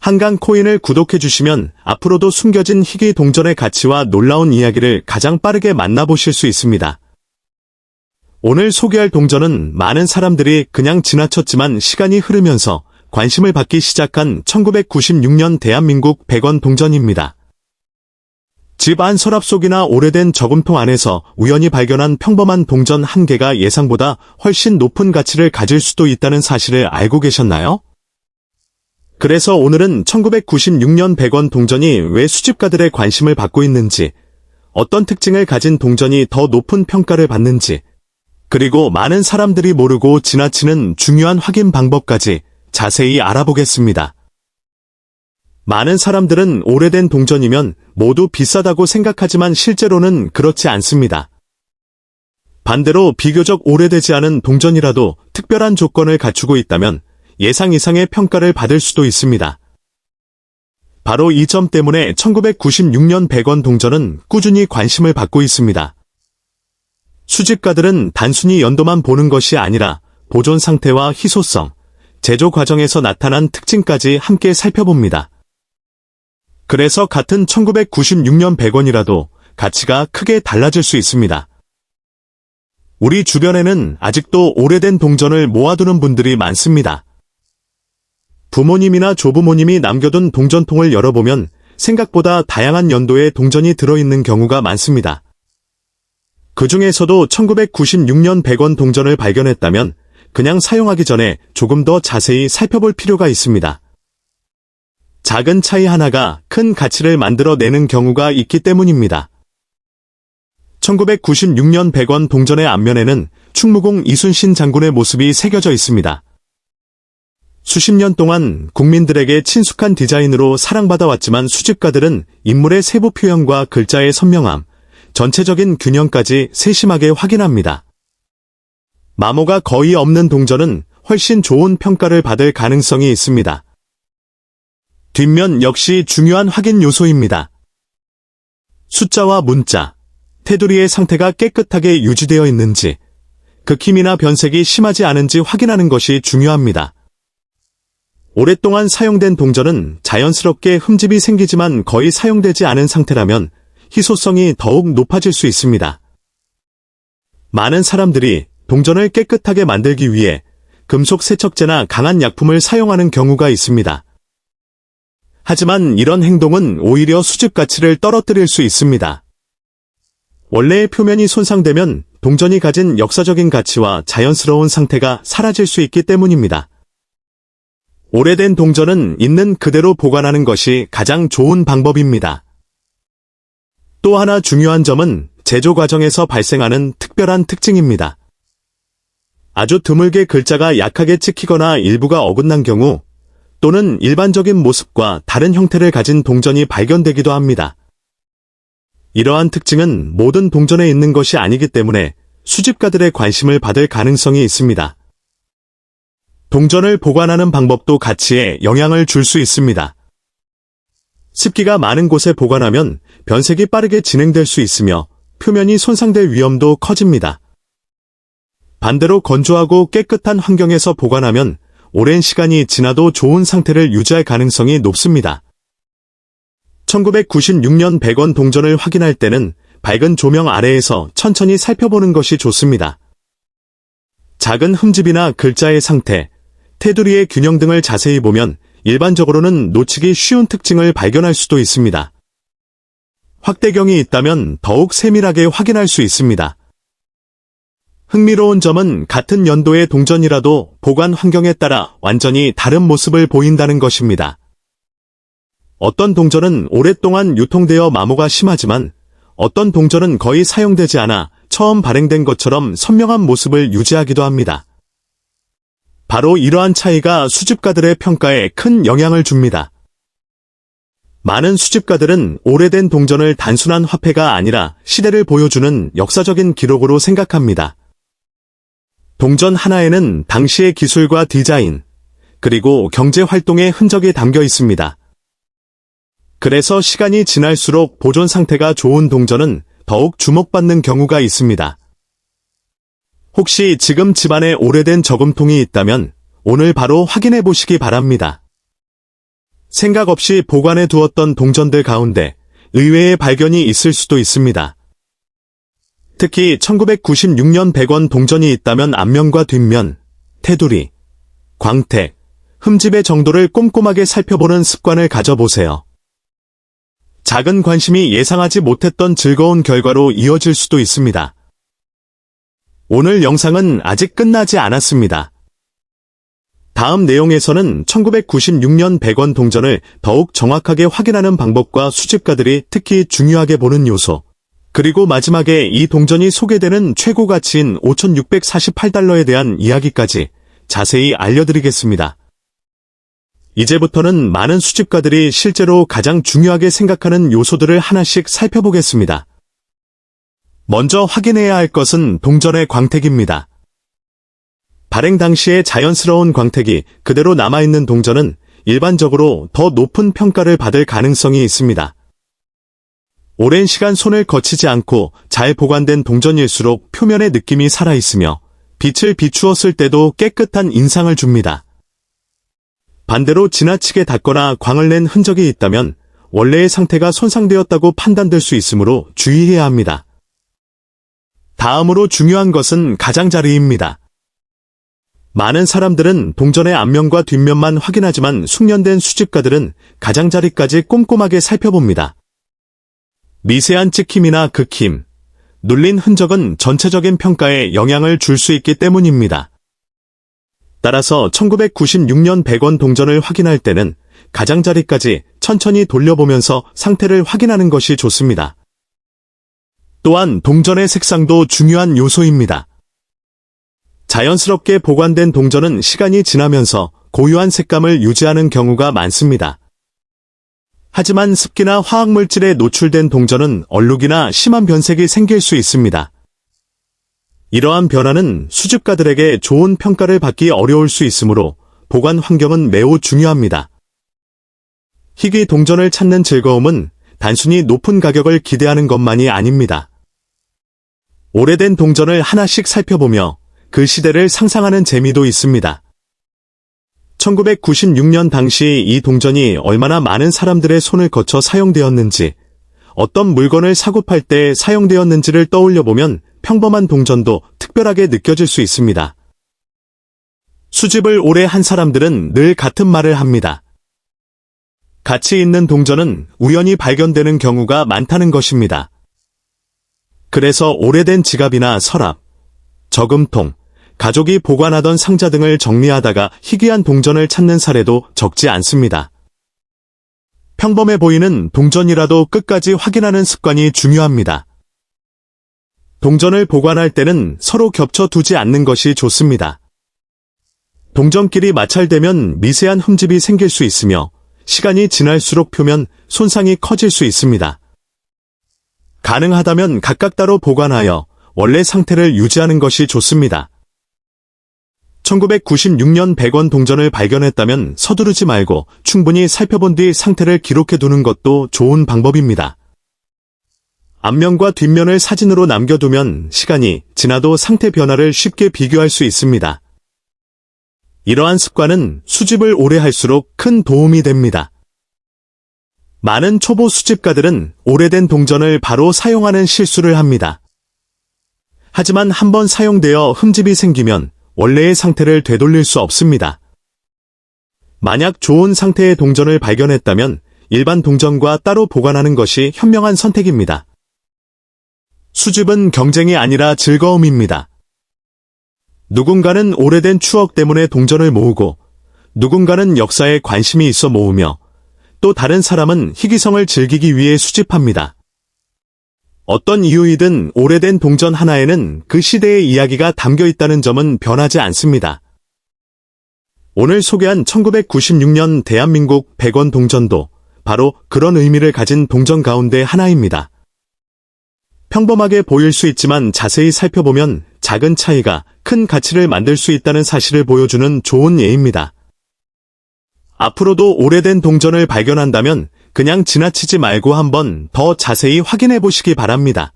한강 코인을 구독해주시면 앞으로도 숨겨진 희귀 동전의 가치와 놀라운 이야기를 가장 빠르게 만나보실 수 있습니다. 오늘 소개할 동전은 많은 사람들이 그냥 지나쳤지만 시간이 흐르면서 관심을 받기 시작한 1996년 대한민국 100원 동전입니다. 집 안 서랍 속이나 오래된 저금통 안에서 우연히 발견한 평범한 동전 한 개가 예상보다 훨씬 높은 가치를 가질 수도 있다는 사실을 알고 계셨나요? 그래서 오늘은 1996년 100원 동전이 왜 수집가들의 관심을 받고 있는지, 어떤 특징을 가진 동전이 더 높은 평가를 받는지, 그리고 많은 사람들이 모르고 지나치는 중요한 확인 방법까지 자세히 알아보겠습니다. 많은 사람들은 오래된 동전이면 모두 비싸다고 생각하지만 실제로는 그렇지 않습니다. 반대로 비교적 오래되지 않은 동전이라도 특별한 조건을 갖추고 있다면 예상 이상의 평가를 받을 수도 있습니다. 바로 이 점 때문에 1996년 100원 동전은 꾸준히 관심을 받고 있습니다. 수집가들은 단순히 연도만 보는 것이 아니라 보존 상태와 희소성, 제조 과정에서 나타난 특징까지 함께 살펴봅니다. 그래서 같은 1996년 100원이라도 가치가 크게 달라질 수 있습니다. 우리 주변에는 아직도 오래된 동전을 모아두는 분들이 많습니다. 부모님이나 조부모님이 남겨둔 동전통을 열어보면 생각보다 다양한 연도의 동전이 들어있는 경우가 많습니다. 그 중에서도 1996년 100원 동전을 발견했다면 그냥 사용하기 전에 조금 더 자세히 살펴볼 필요가 있습니다. 작은 차이 하나가 큰 가치를 만들어내는 경우가 있기 때문입니다. 1996년 100원 동전의 앞면에는 충무공 이순신 장군의 모습이 새겨져 있습니다. 수십 년 동안 국민들에게 친숙한 디자인으로 사랑받아왔지만 수집가들은 인물의 세부 표현과 글자의 선명함, 전체적인 균형까지 세심하게 확인합니다. 마모가 거의 없는 동전은 훨씬 좋은 평가를 받을 가능성이 있습니다. 뒷면 역시 중요한 확인 요소입니다. 숫자와 문자, 테두리의 상태가 깨끗하게 유지되어 있는지, 극힘이나 변색이 심하지 않은지 확인하는 것이 중요합니다. 오랫동안 사용된 동전은 자연스럽게 흠집이 생기지만 거의 사용되지 않은 상태라면 희소성이 더욱 높아질 수 있습니다. 많은 사람들이 동전을 깨끗하게 만들기 위해 금속 세척제나 강한 약품을 사용하는 경우가 있습니다. 하지만 이런 행동은 오히려 수집 가치를 떨어뜨릴 수 있습니다. 원래의 표면이 손상되면 동전이 가진 역사적인 가치와 자연스러운 상태가 사라질 수 있기 때문입니다. 오래된 동전은 있는 그대로 보관하는 것이 가장 좋은 방법입니다. 또 하나 중요한 점은 제조 과정에서 발생하는 특별한 특징입니다. 아주 드물게 글자가 약하게 찍히거나 일부가 어긋난 경우, 또는 일반적인 모습과 다른 형태를 가진 동전이 발견되기도 합니다. 이러한 특징은 모든 동전에 있는 것이 아니기 때문에 수집가들의 관심을 받을 가능성이 있습니다. 동전을 보관하는 방법도 가치에 영향을 줄 수 있습니다. 습기가 많은 곳에 보관하면 변색이 빠르게 진행될 수 있으며 표면이 손상될 위험도 커집니다. 반대로 건조하고 깨끗한 환경에서 보관하면 오랜 시간이 지나도 좋은 상태를 유지할 가능성이 높습니다. 1996년 100원 동전을 확인할 때는 밝은 조명 아래에서 천천히 살펴보는 것이 좋습니다. 작은 흠집이나 글자의 상태, 테두리의 균형 등을 자세히 보면 일반적으로는 놓치기 쉬운 특징을 발견할 수도 있습니다. 확대경이 있다면 더욱 세밀하게 확인할 수 있습니다. 흥미로운 점은 같은 연도의 동전이라도 보관 환경에 따라 완전히 다른 모습을 보인다는 것입니다. 어떤 동전은 오랫동안 유통되어 마모가 심하지만 어떤 동전은 거의 사용되지 않아 처음 발행된 것처럼 선명한 모습을 유지하기도 합니다. 바로 이러한 차이가 수집가들의 평가에 큰 영향을 줍니다. 많은 수집가들은 오래된 동전을 단순한 화폐가 아니라 시대를 보여주는 역사적인 기록으로 생각합니다. 동전 하나에는 당시의 기술과 디자인, 그리고 경제 활동의 흔적이 담겨 있습니다. 그래서 시간이 지날수록 보존 상태가 좋은 동전은 더욱 주목받는 경우가 있습니다. 혹시 지금 집안에 오래된 저금통이 있다면 오늘 바로 확인해 보시기 바랍니다. 생각 없이 보관해 두었던 동전들 가운데 의외의 발견이 있을 수도 있습니다. 특히 1996년 100원 동전이 있다면 앞면과 뒷면, 테두리, 광택, 흠집의 정도를 꼼꼼하게 살펴보는 습관을 가져보세요. 작은 관심이 예상하지 못했던 즐거운 결과로 이어질 수도 있습니다. 오늘 영상은 아직 끝나지 않았습니다. 다음 내용에서는 1996년 100원 동전을 더욱 정확하게 확인하는 방법과 수집가들이 특히 중요하게 보는 요소, 그리고 마지막에 이 동전이 소개되는 최고 가치인 5,648달러에 대한 이야기까지 자세히 알려드리겠습니다. 이제부터는 많은 수집가들이 실제로 가장 중요하게 생각하는 요소들을 하나씩 살펴보겠습니다. 먼저 확인해야 할 것은 동전의 광택입니다. 발행 당시의 자연스러운 광택이 그대로 남아있는 동전은 일반적으로 더 높은 평가를 받을 가능성이 있습니다. 오랜 시간 손을 거치지 않고 잘 보관된 동전일수록 표면의 느낌이 살아있으며 빛을 비추었을 때도 깨끗한 인상을 줍니다. 반대로 지나치게 닦거나 광을 낸 흔적이 있다면 원래의 상태가 손상되었다고 판단될 수 있으므로 주의해야 합니다. 다음으로 중요한 것은 가장자리입니다. 많은 사람들은 동전의 앞면과 뒷면만 확인하지만 숙련된 수집가들은 가장자리까지 꼼꼼하게 살펴봅니다. 미세한 찍힘이나 긁힘, 눌린 흔적은 전체적인 평가에 영향을 줄 수 있기 때문입니다. 따라서 1996년 100원 동전을 확인할 때는 가장자리까지 천천히 돌려보면서 상태를 확인하는 것이 좋습니다. 또한 동전의 색상도 중요한 요소입니다. 자연스럽게 보관된 동전은 시간이 지나면서 고유한 색감을 유지하는 경우가 많습니다. 하지만 습기나 화학물질에 노출된 동전은 얼룩이나 심한 변색이 생길 수 있습니다. 이러한 변화는 수집가들에게 좋은 평가를 받기 어려울 수 있으므로 보관 환경은 매우 중요합니다. 희귀 동전을 찾는 즐거움은 단순히 높은 가격을 기대하는 것만이 아닙니다. 오래된 동전을 하나씩 살펴보며 그 시대를 상상하는 재미도 있습니다. 1996년 당시 이 동전이 얼마나 많은 사람들의 손을 거쳐 사용되었는지, 어떤 물건을 사고 팔 때 사용되었는지를 떠올려보면 평범한 동전도 특별하게 느껴질 수 있습니다. 수집을 오래 한 사람들은 늘 같은 말을 합니다. 가치 있는 동전은 우연히 발견되는 경우가 많다는 것입니다. 그래서 오래된 지갑이나 서랍, 저금통, 가족이 보관하던 상자 등을 정리하다가 희귀한 동전을 찾는 사례도 적지 않습니다. 평범해 보이는 동전이라도 끝까지 확인하는 습관이 중요합니다. 동전을 보관할 때는 서로 겹쳐두지 않는 것이 좋습니다. 동전끼리 마찰되면 미세한 흠집이 생길 수 있으며 시간이 지날수록 표면 손상이 커질 수 있습니다. 가능하다면 각각 따로 보관하여 원래 상태를 유지하는 것이 좋습니다. 1996년 100원 동전을 발견했다면 서두르지 말고 충분히 살펴본 뒤 상태를 기록해두는 것도 좋은 방법입니다. 앞면과 뒷면을 사진으로 남겨두면 시간이 지나도 상태 변화를 쉽게 비교할 수 있습니다. 이러한 습관은 수집을 오래 할수록 큰 도움이 됩니다. 많은 초보 수집가들은 오래된 동전을 바로 사용하는 실수를 합니다. 하지만 한번 사용되어 흠집이 생기면 원래의 상태를 되돌릴 수 없습니다. 만약 좋은 상태의 동전을 발견했다면 일반 동전과 따로 보관하는 것이 현명한 선택입니다. 수집은 경쟁이 아니라 즐거움입니다. 누군가는 오래된 추억 때문에 동전을 모으고, 누군가는 역사에 관심이 있어 모으며, 또 다른 사람은 희귀성을 즐기기 위해 수집합니다. 어떤 이유이든 오래된 동전 하나에는 그 시대의 이야기가 담겨 있다는 점은 변하지 않습니다. 오늘 소개한 1996년 대한민국 100원 동전도 바로 그런 의미를 가진 동전 가운데 하나입니다. 평범하게 보일 수 있지만 자세히 살펴보면 작은 차이가 큰 가치를 만들 수 있다는 사실을 보여주는 좋은 예입니다. 앞으로도 오래된 동전을 발견한다면 그냥 지나치지 말고 한번 더 자세히 확인해 보시기 바랍니다.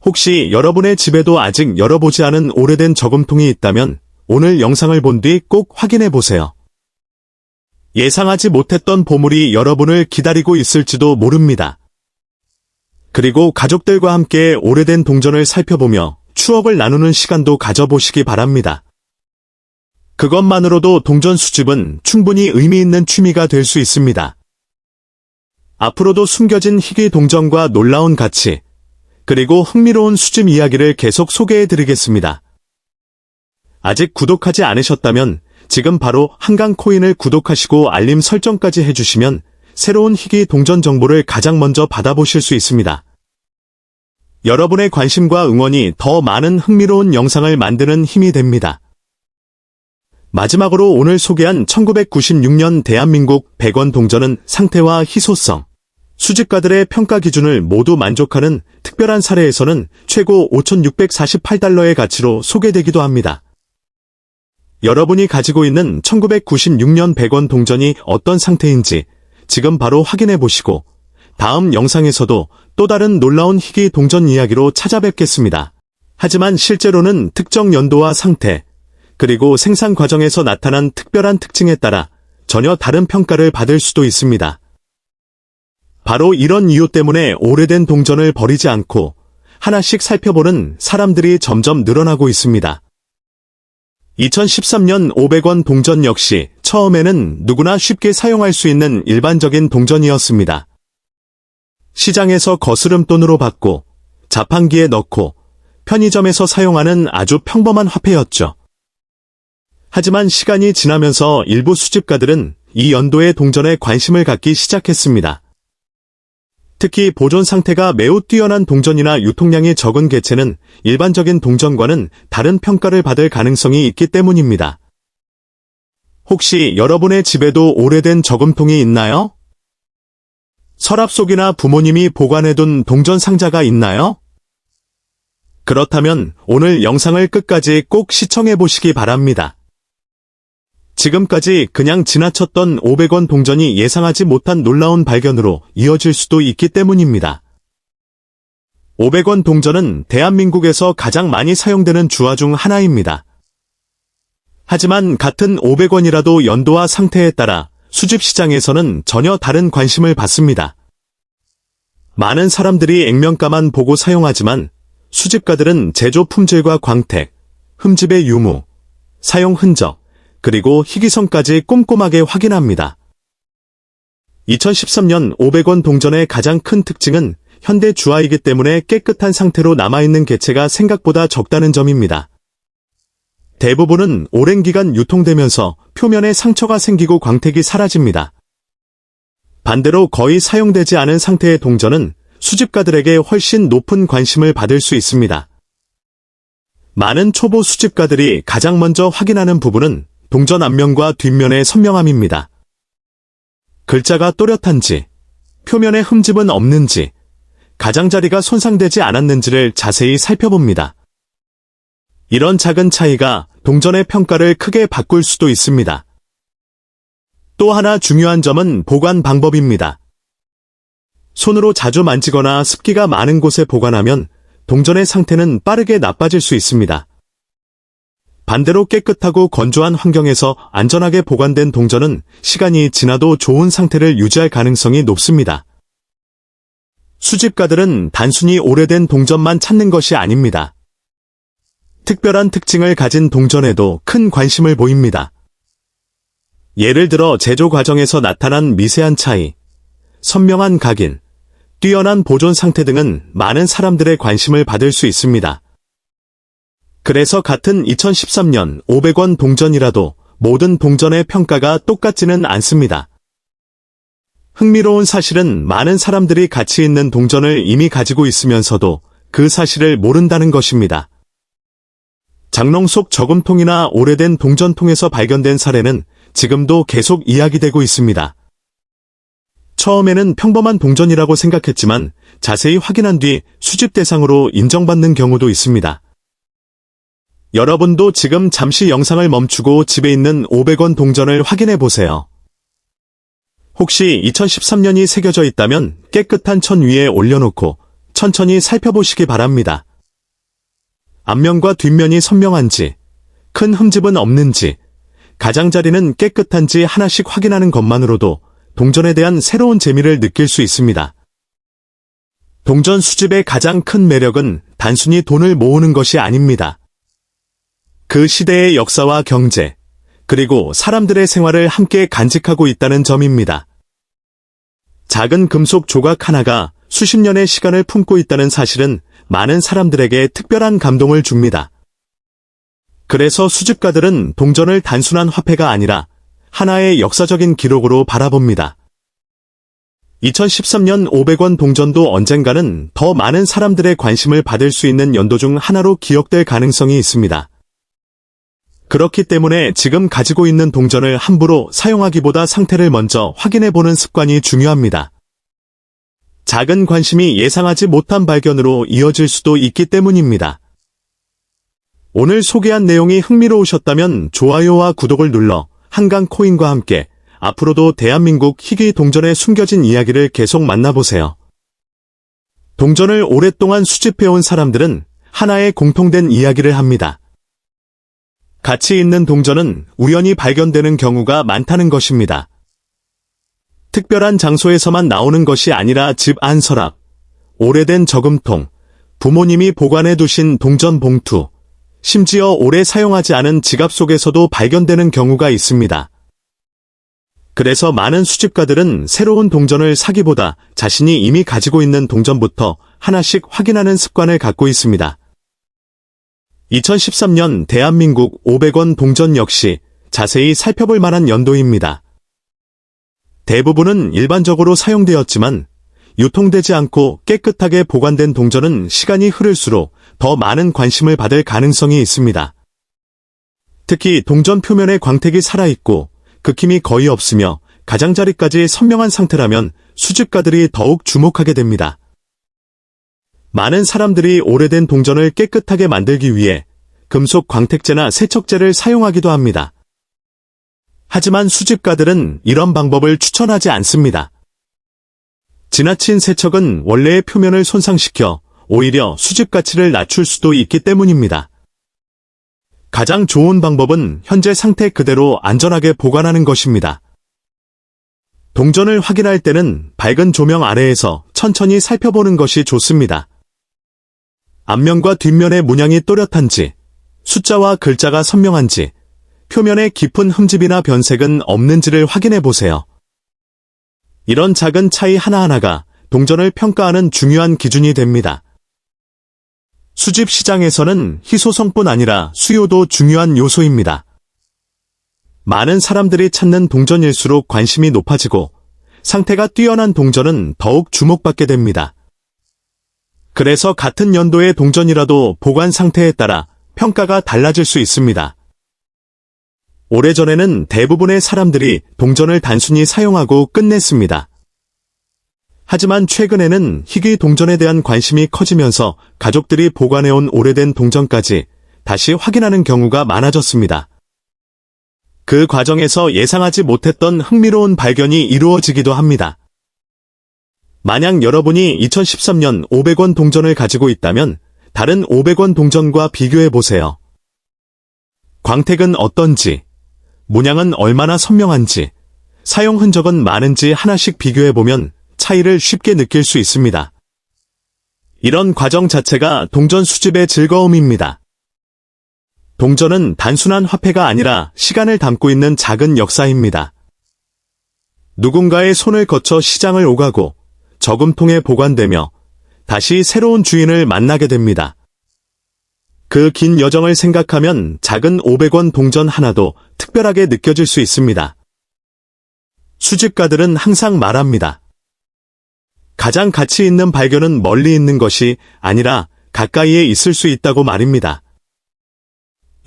혹시 여러분의 집에도 아직 열어보지 않은 오래된 저금통이 있다면 오늘 영상을 본 뒤 꼭 확인해 보세요. 예상하지 못했던 보물이 여러분을 기다리고 있을지도 모릅니다. 그리고 가족들과 함께 오래된 동전을 살펴보며 추억을 나누는 시간도 가져보시기 바랍니다. 그것만으로도 동전 수집은 충분히 의미 있는 취미가 될 수 있습니다. 앞으로도 숨겨진 희귀 동전과 놀라운 가치, 그리고 흥미로운 수집 이야기를 계속 소개해드리겠습니다. 아직 구독하지 않으셨다면 지금 바로 한강코인을 구독하시고 알림 설정까지 해주시면 새로운 희귀 동전 정보를 가장 먼저 받아보실 수 있습니다. 여러분의 관심과 응원이 더 많은 흥미로운 영상을 만드는 힘이 됩니다. 마지막으로 오늘 소개한 1996년 대한민국 100원 동전은 상태와 희소성, 수집가들의 평가 기준을 모두 만족하는 특별한 사례에서는 최고 5,648달러의 가치로 소개되기도 합니다. 여러분이 가지고 있는 1996년 100원 동전이 어떤 상태인지 지금 바로 확인해 보시고 다음 영상에서도 또 다른 놀라운 희귀 동전 이야기로 찾아뵙겠습니다. 하지만 실제로는 특정 연도와 상태, 그리고 생산 과정에서 나타난 특별한 특징에 따라 전혀 다른 평가를 받을 수도 있습니다. 바로 이런 이유 때문에 오래된 동전을 버리지 않고 하나씩 살펴보는 사람들이 점점 늘어나고 있습니다. 2013년 500원 동전 역시 처음에는 누구나 쉽게 사용할 수 있는 일반적인 동전이었습니다. 시장에서 거스름돈으로 받고 자판기에 넣고 편의점에서 사용하는 아주 평범한 화폐였죠. 하지만 시간이 지나면서 일부 수집가들은 이 연도의 동전에 관심을 갖기 시작했습니다. 특히 보존 상태가 매우 뛰어난 동전이나 유통량이 적은 개체는 일반적인 동전과는 다른 평가를 받을 가능성이 있기 때문입니다. 혹시 여러분의 집에도 오래된 저금통이 있나요? 서랍 속이나 부모님이 보관해둔 동전 상자가 있나요? 그렇다면 오늘 영상을 끝까지 꼭 시청해 보시기 바랍니다. 지금까지 그냥 지나쳤던 500원 동전이 예상하지 못한 놀라운 발견으로 이어질 수도 있기 때문입니다. 500원 동전은 대한민국에서 가장 많이 사용되는 주화 중 하나입니다. 하지만 같은 500원이라도 연도와 상태에 따라 수집 시장에서는 전혀 다른 관심을 받습니다. 많은 사람들이 액면가만 보고 사용하지만 수집가들은 제조 품질과 광택, 흠집의 유무, 사용 흔적, 그리고 희귀성까지 꼼꼼하게 확인합니다. 2013년 500원 동전의 가장 큰 특징은 현대 주화이기 때문에 깨끗한 상태로 남아있는 개체가 생각보다 적다는 점입니다. 대부분은 오랜 기간 유통되면서 표면에 상처가 생기고 광택이 사라집니다. 반대로 거의 사용되지 않은 상태의 동전은 수집가들에게 훨씬 높은 관심을 받을 수 있습니다. 많은 초보 수집가들이 가장 먼저 확인하는 부분은 동전 앞면과 뒷면의 선명함입니다. 글자가 또렷한지, 표면에 흠집은 없는지, 가장자리가 손상되지 않았는지를 자세히 살펴봅니다. 이런 작은 차이가 동전의 평가를 크게 바꿀 수도 있습니다. 또 하나 중요한 점은 보관 방법입니다. 손으로 자주 만지거나 습기가 많은 곳에 보관하면 동전의 상태는 빠르게 나빠질 수 있습니다. 반대로 깨끗하고 건조한 환경에서 안전하게 보관된 동전은 시간이 지나도 좋은 상태를 유지할 가능성이 높습니다. 수집가들은 단순히 오래된 동전만 찾는 것이 아닙니다. 특별한 특징을 가진 동전에도 큰 관심을 보입니다. 예를 들어 제조 과정에서 나타난 미세한 차이, 선명한 각인, 뛰어난 보존 상태 등은 많은 사람들의 관심을 받을 수 있습니다. 그래서 같은 2013년 500원 동전이라도 모든 동전의 평가가 똑같지는 않습니다. 흥미로운 사실은 많은 사람들이 가치 있는 동전을 이미 가지고 있으면서도 그 사실을 모른다는 것입니다. 장롱 속 저금통이나 오래된 동전통에서 발견된 사례는 지금도 계속 이야기되고 있습니다. 처음에는 평범한 동전이라고 생각했지만 자세히 확인한 뒤 수집 대상으로 인정받는 경우도 있습니다. 여러분도 지금 잠시 영상을 멈추고 집에 있는 500원 동전을 확인해 보세요. 혹시 2013년이 새겨져 있다면 깨끗한 천 위에 올려놓고 천천히 살펴보시기 바랍니다. 앞면과 뒷면이 선명한지, 큰 흠집은 없는지, 가장자리는 깨끗한지 하나씩 확인하는 것만으로도 동전에 대한 새로운 재미를 느낄 수 있습니다. 동전 수집의 가장 큰 매력은 단순히 돈을 모으는 것이 아닙니다. 그 시대의 역사와 경제, 그리고 사람들의 생활을 함께 간직하고 있다는 점입니다. 작은 금속 조각 하나가 수십 년의 시간을 품고 있다는 사실은 많은 사람들에게 특별한 감동을 줍니다. 그래서 수집가들은 동전을 단순한 화폐가 아니라 하나의 역사적인 기록으로 바라봅니다. 2013년 500원 동전도 언젠가는 더 많은 사람들의 관심을 받을 수 있는 연도 중 하나로 기억될 가능성이 있습니다. 그렇기 때문에 지금 가지고 있는 동전을 함부로 사용하기보다 상태를 먼저 확인해보는 습관이 중요합니다. 작은 관심이 예상하지 못한 발견으로 이어질 수도 있기 때문입니다. 오늘 소개한 내용이 흥미로우셨다면 좋아요와 구독을 눌러 한강코인과 함께 앞으로도 대한민국 희귀 동전에 숨겨진 이야기를 계속 만나보세요. 동전을 오랫동안 수집해온 사람들은 하나의 공통된 이야기를 합니다. 가치 있는 동전은 우연히 발견되는 경우가 많다는 것입니다. 특별한 장소에서만 나오는 것이 아니라 집 안 서랍, 오래된 저금통, 부모님이 보관해 두신 동전 봉투, 심지어 오래 사용하지 않은 지갑 속에서도 발견되는 경우가 있습니다. 그래서 많은 수집가들은 새로운 동전을 사기보다 자신이 이미 가지고 있는 동전부터 하나씩 확인하는 습관을 갖고 있습니다. 2013년 대한민국 500원 동전 역시 자세히 살펴볼 만한 연도입니다. 대부분은 일반적으로 사용되었지만 유통되지 않고 깨끗하게 보관된 동전은 시간이 흐를수록 더 많은 관심을 받을 가능성이 있습니다. 특히 동전 표면에 광택이 살아있고 긁힘이 거의 없으며 가장자리까지 선명한 상태라면 수집가들이 더욱 주목하게 됩니다. 많은 사람들이 오래된 동전을 깨끗하게 만들기 위해 금속 광택제나 세척제를 사용하기도 합니다. 하지만 수집가들은 이런 방법을 추천하지 않습니다. 지나친 세척은 원래의 표면을 손상시켜 오히려 수집 가치를 낮출 수도 있기 때문입니다. 가장 좋은 방법은 현재 상태 그대로 안전하게 보관하는 것입니다. 동전을 확인할 때는 밝은 조명 아래에서 천천히 살펴보는 것이 좋습니다. 앞면과 뒷면의 문양이 또렷한지, 숫자와 글자가 선명한지, 표면에 깊은 흠집이나 변색은 없는지를 확인해 보세요. 이런 작은 차이 하나하나가 동전을 평가하는 중요한 기준이 됩니다. 수집 시장에서는 희소성뿐 아니라 수요도 중요한 요소입니다. 많은 사람들이 찾는 동전일수록 관심이 높아지고 상태가 뛰어난 동전은 더욱 주목받게 됩니다. 그래서 같은 연도의 동전이라도 보관 상태에 따라 평가가 달라질 수 있습니다. 오래전에는 대부분의 사람들이 동전을 단순히 사용하고 끝냈습니다. 하지만 최근에는 희귀 동전에 대한 관심이 커지면서 가족들이 보관해온 오래된 동전까지 다시 확인하는 경우가 많아졌습니다. 그 과정에서 예상하지 못했던 흥미로운 발견이 이루어지기도 합니다. 만약 여러분이 2013년 500원 동전을 가지고 있다면 다른 500원 동전과 비교해보세요. 광택은 어떤지, 문양은 얼마나 선명한지, 사용 흔적은 많은지 하나씩 비교해보면 차이를 쉽게 느낄 수 있습니다. 이런 과정 자체가 동전 수집의 즐거움입니다. 동전은 단순한 화폐가 아니라 시간을 담고 있는 작은 역사입니다. 누군가의 손을 거쳐 시장을 오가고 저금통에 보관되며 다시 새로운 주인을 만나게 됩니다. 그 긴 여정을 생각하면 작은 500원 동전 하나도 특별하게 느껴질 수 있습니다. 수집가들은 항상 말합니다. 가장 가치 있는 발견은 멀리 있는 것이 아니라 가까이에 있을 수 있다고 말입니다.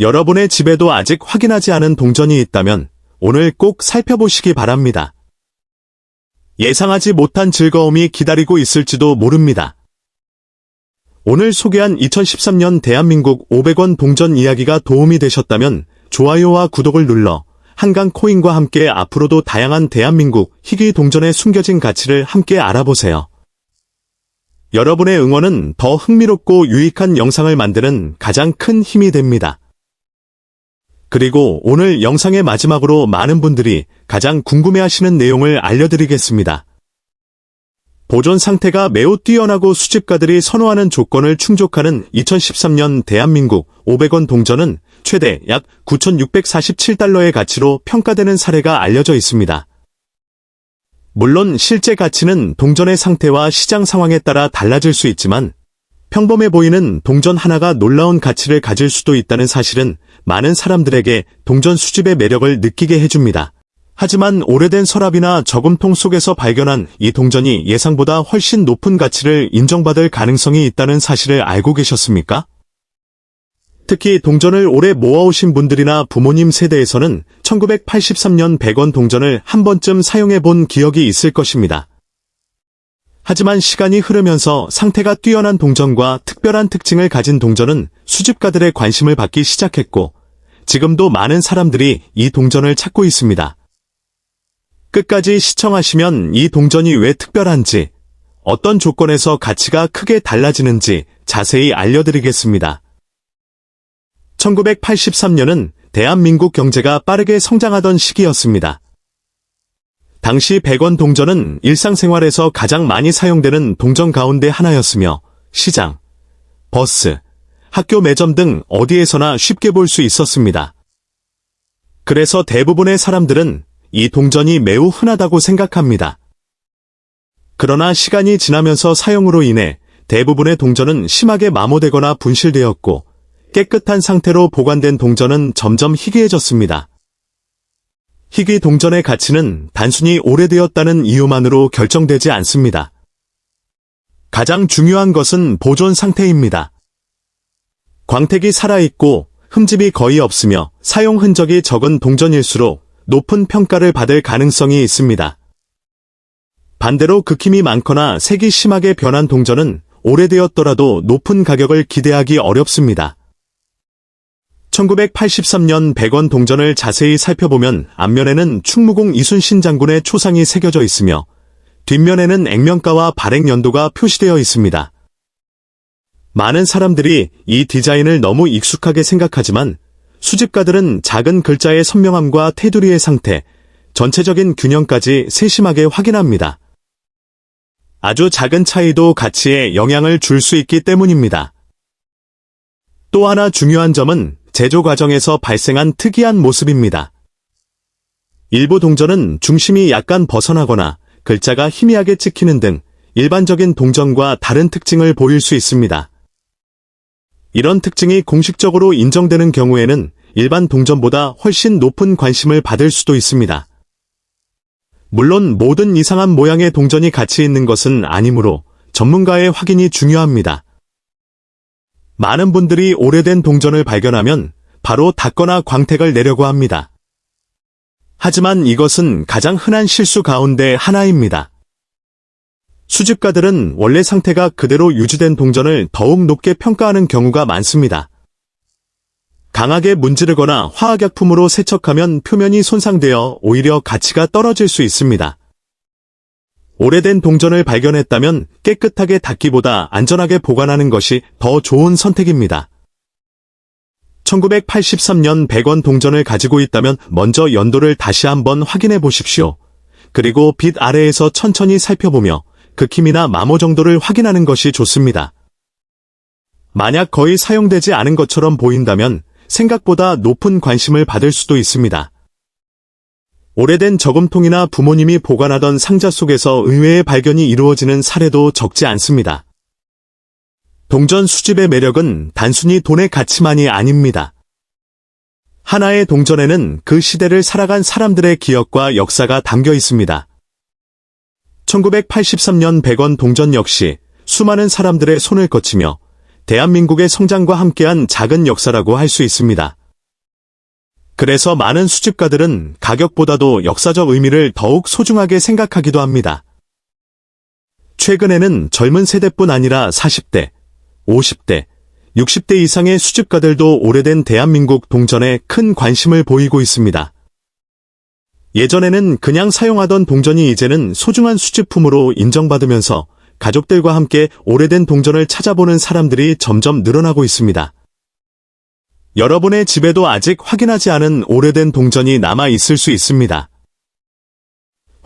여러분의 집에도 아직 확인하지 않은 동전이 있다면 오늘 꼭 살펴보시기 바랍니다. 예상하지 못한 즐거움이 기다리고 있을지도 모릅니다. 오늘 소개한 2013년 대한민국 500원 동전 이야기가 도움이 되셨다면 좋아요와 구독을 눌러 한강코인과 함께 앞으로도 다양한 대한민국 희귀 동전의 숨겨진 가치를 함께 알아보세요. 여러분의 응원은 더 흥미롭고 유익한 영상을 만드는 가장 큰 힘이 됩니다. 그리고 오늘 영상의 마지막으로 많은 분들이 가장 궁금해하시는 내용을 알려드리겠습니다. 보존 상태가 매우 뛰어나고 수집가들이 선호하는 조건을 충족하는 2013년 대한민국 500원 동전은 최대 약 9,647달러의 가치로 평가되는 사례가 알려져 있습니다. 물론 실제 가치는 동전의 상태와 시장 상황에 따라 달라질 수 있지만 평범해 보이는 동전 하나가 놀라운 가치를 가질 수도 있다는 사실은 많은 사람들에게 동전 수집의 매력을 느끼게 해줍니다. 하지만 오래된 서랍이나 저금통 속에서 발견한 이 동전이 예상보다 훨씬 높은 가치를 인정받을 가능성이 있다는 사실을 알고 계셨습니까? 특히 동전을 오래 모아오신 분들이나 부모님 세대에서는 1983년 100원 동전을 한 번쯤 사용해 본 기억이 있을 것입니다. 하지만 시간이 흐르면서 상태가 뛰어난 동전과 특별한 특징을 가진 동전은 수집가들의 관심을 받기 시작했고, 지금도 많은 사람들이 이 동전을 찾고 있습니다. 끝까지 시청하시면 이 동전이 왜 특별한지, 어떤 조건에서 가치가 크게 달라지는지 자세히 알려드리겠습니다. 1983년은 대한민국 경제가 빠르게 성장하던 시기였습니다. 당시 100원 동전은 일상생활에서 가장 많이 사용되는 동전 가운데 하나였으며 시장, 버스, 학교 매점 등 어디에서나 쉽게 볼 수 있었습니다. 그래서 대부분의 사람들은 이 동전이 매우 흔하다고 생각합니다. 그러나 시간이 지나면서 사용으로 인해 대부분의 동전은 심하게 마모되거나 분실되었고 깨끗한 상태로 보관된 동전은 점점 희귀해졌습니다. 희귀 동전의 가치는 단순히 오래되었다는 이유만으로 결정되지 않습니다. 가장 중요한 것은 보존 상태입니다. 광택이 살아있고 흠집이 거의 없으며 사용 흔적이 적은 동전일수록 높은 평가를 받을 가능성이 있습니다. 반대로 극힘이 많거나 색이 심하게 변한 동전은 오래되었더라도 높은 가격을 기대하기 어렵습니다. 1983년 100원 동전을 자세히 살펴보면 앞면에는 충무공 이순신 장군의 초상이 새겨져 있으며 뒷면에는 액면가와 발행 연도가 표시되어 있습니다. 많은 사람들이 이 디자인을 너무 익숙하게 생각하지만 수집가들은 작은 글자의 선명함과 테두리의 상태, 전체적인 균형까지 세심하게 확인합니다. 아주 작은 차이도 가치에 영향을 줄 수 있기 때문입니다. 또 하나 중요한 점은 제조 과정에서 발생한 특이한 모습입니다. 일부 동전은 중심이 약간 벗어나거나 글자가 희미하게 찍히는 등 일반적인 동전과 다른 특징을 보일 수 있습니다. 이런 특징이 공식적으로 인정되는 경우에는 일반 동전보다 훨씬 높은 관심을 받을 수도 있습니다. 물론 모든 이상한 모양의 동전이 가치 있는 것은 아니므로 전문가의 확인이 중요합니다. 많은 분들이 오래된 동전을 발견하면 바로 닦거나 광택을 내려고 합니다. 하지만 이것은 가장 흔한 실수 가운데 하나입니다. 수집가들은 원래 상태가 그대로 유지된 동전을 더욱 높게 평가하는 경우가 많습니다. 강하게 문지르거나 화학약품으로 세척하면 표면이 손상되어 오히려 가치가 떨어질 수 있습니다. 오래된 동전을 발견했다면 깨끗하게 닦기보다 안전하게 보관하는 것이 더 좋은 선택입니다. 1983년 100원 동전을 가지고 있다면 먼저 연도를 다시 한번 확인해 보십시오. 그리고 빛 아래에서 천천히 살펴보며 극힘이나 마모 정도를 확인하는 것이 좋습니다. 만약 거의 사용되지 않은 것처럼 보인다면 생각보다 높은 관심을 받을 수도 있습니다. 오래된 저금통이나 부모님이 보관하던 상자 속에서 의외의 발견이 이루어지는 사례도 적지 않습니다. 동전 수집의 매력은 단순히 돈의 가치만이 아닙니다. 하나의 동전에는 그 시대를 살아간 사람들의 기억과 역사가 담겨 있습니다. 1983년 100원 동전 역시 수많은 사람들의 손을 거치며 대한민국의 성장과 함께한 작은 역사라고 할 수 있습니다. 그래서 많은 수집가들은 가격보다도 역사적 의미를 더욱 소중하게 생각하기도 합니다. 최근에는 젊은 세대뿐 아니라 40대, 50대, 60대 이상의 수집가들도 오래된 대한민국 동전에 큰 관심을 보이고 있습니다. 예전에는 그냥 사용하던 동전이 이제는 소중한 수집품으로 인정받으면서 가족들과 함께 오래된 동전을 찾아보는 사람들이 점점 늘어나고 있습니다. 여러분의 집에도 아직 확인하지 않은 오래된 동전이 남아 있을 수 있습니다.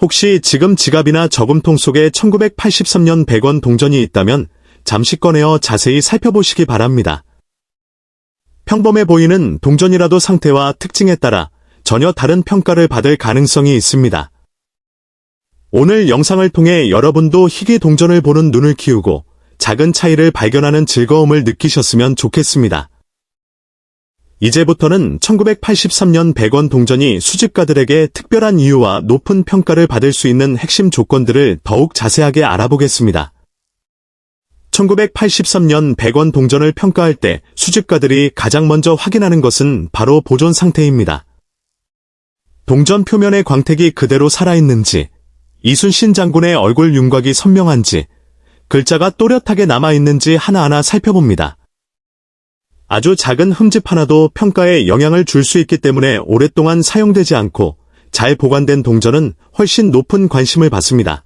혹시 지금 지갑이나 저금통 속에 1983년 100원 동전이 있다면 잠시 꺼내어 자세히 살펴보시기 바랍니다. 평범해 보이는 동전이라도 상태와 특징에 따라 전혀 다른 평가를 받을 가능성이 있습니다. 오늘 영상을 통해 여러분도 희귀 동전을 보는 눈을 키우고 작은 차이를 발견하는 즐거움을 느끼셨으면 좋겠습니다. 이제부터는 1983년 100원 동전이 수집가들에게 특별한 이유와 높은 평가를 받을 수 있는 핵심 조건들을 더욱 자세하게 알아보겠습니다. 1983년 100원 동전을 평가할 때 수집가들이 가장 먼저 확인하는 것은 바로 보존 상태입니다. 동전 표면의 광택이 그대로 살아있는지, 이순신 장군의 얼굴 윤곽이 선명한지, 글자가 또렷하게 남아있는지 하나하나 살펴봅니다. 아주 작은 흠집 하나도 평가에 영향을 줄 수 있기 때문에 오랫동안 사용되지 않고 잘 보관된 동전은 훨씬 높은 관심을 받습니다.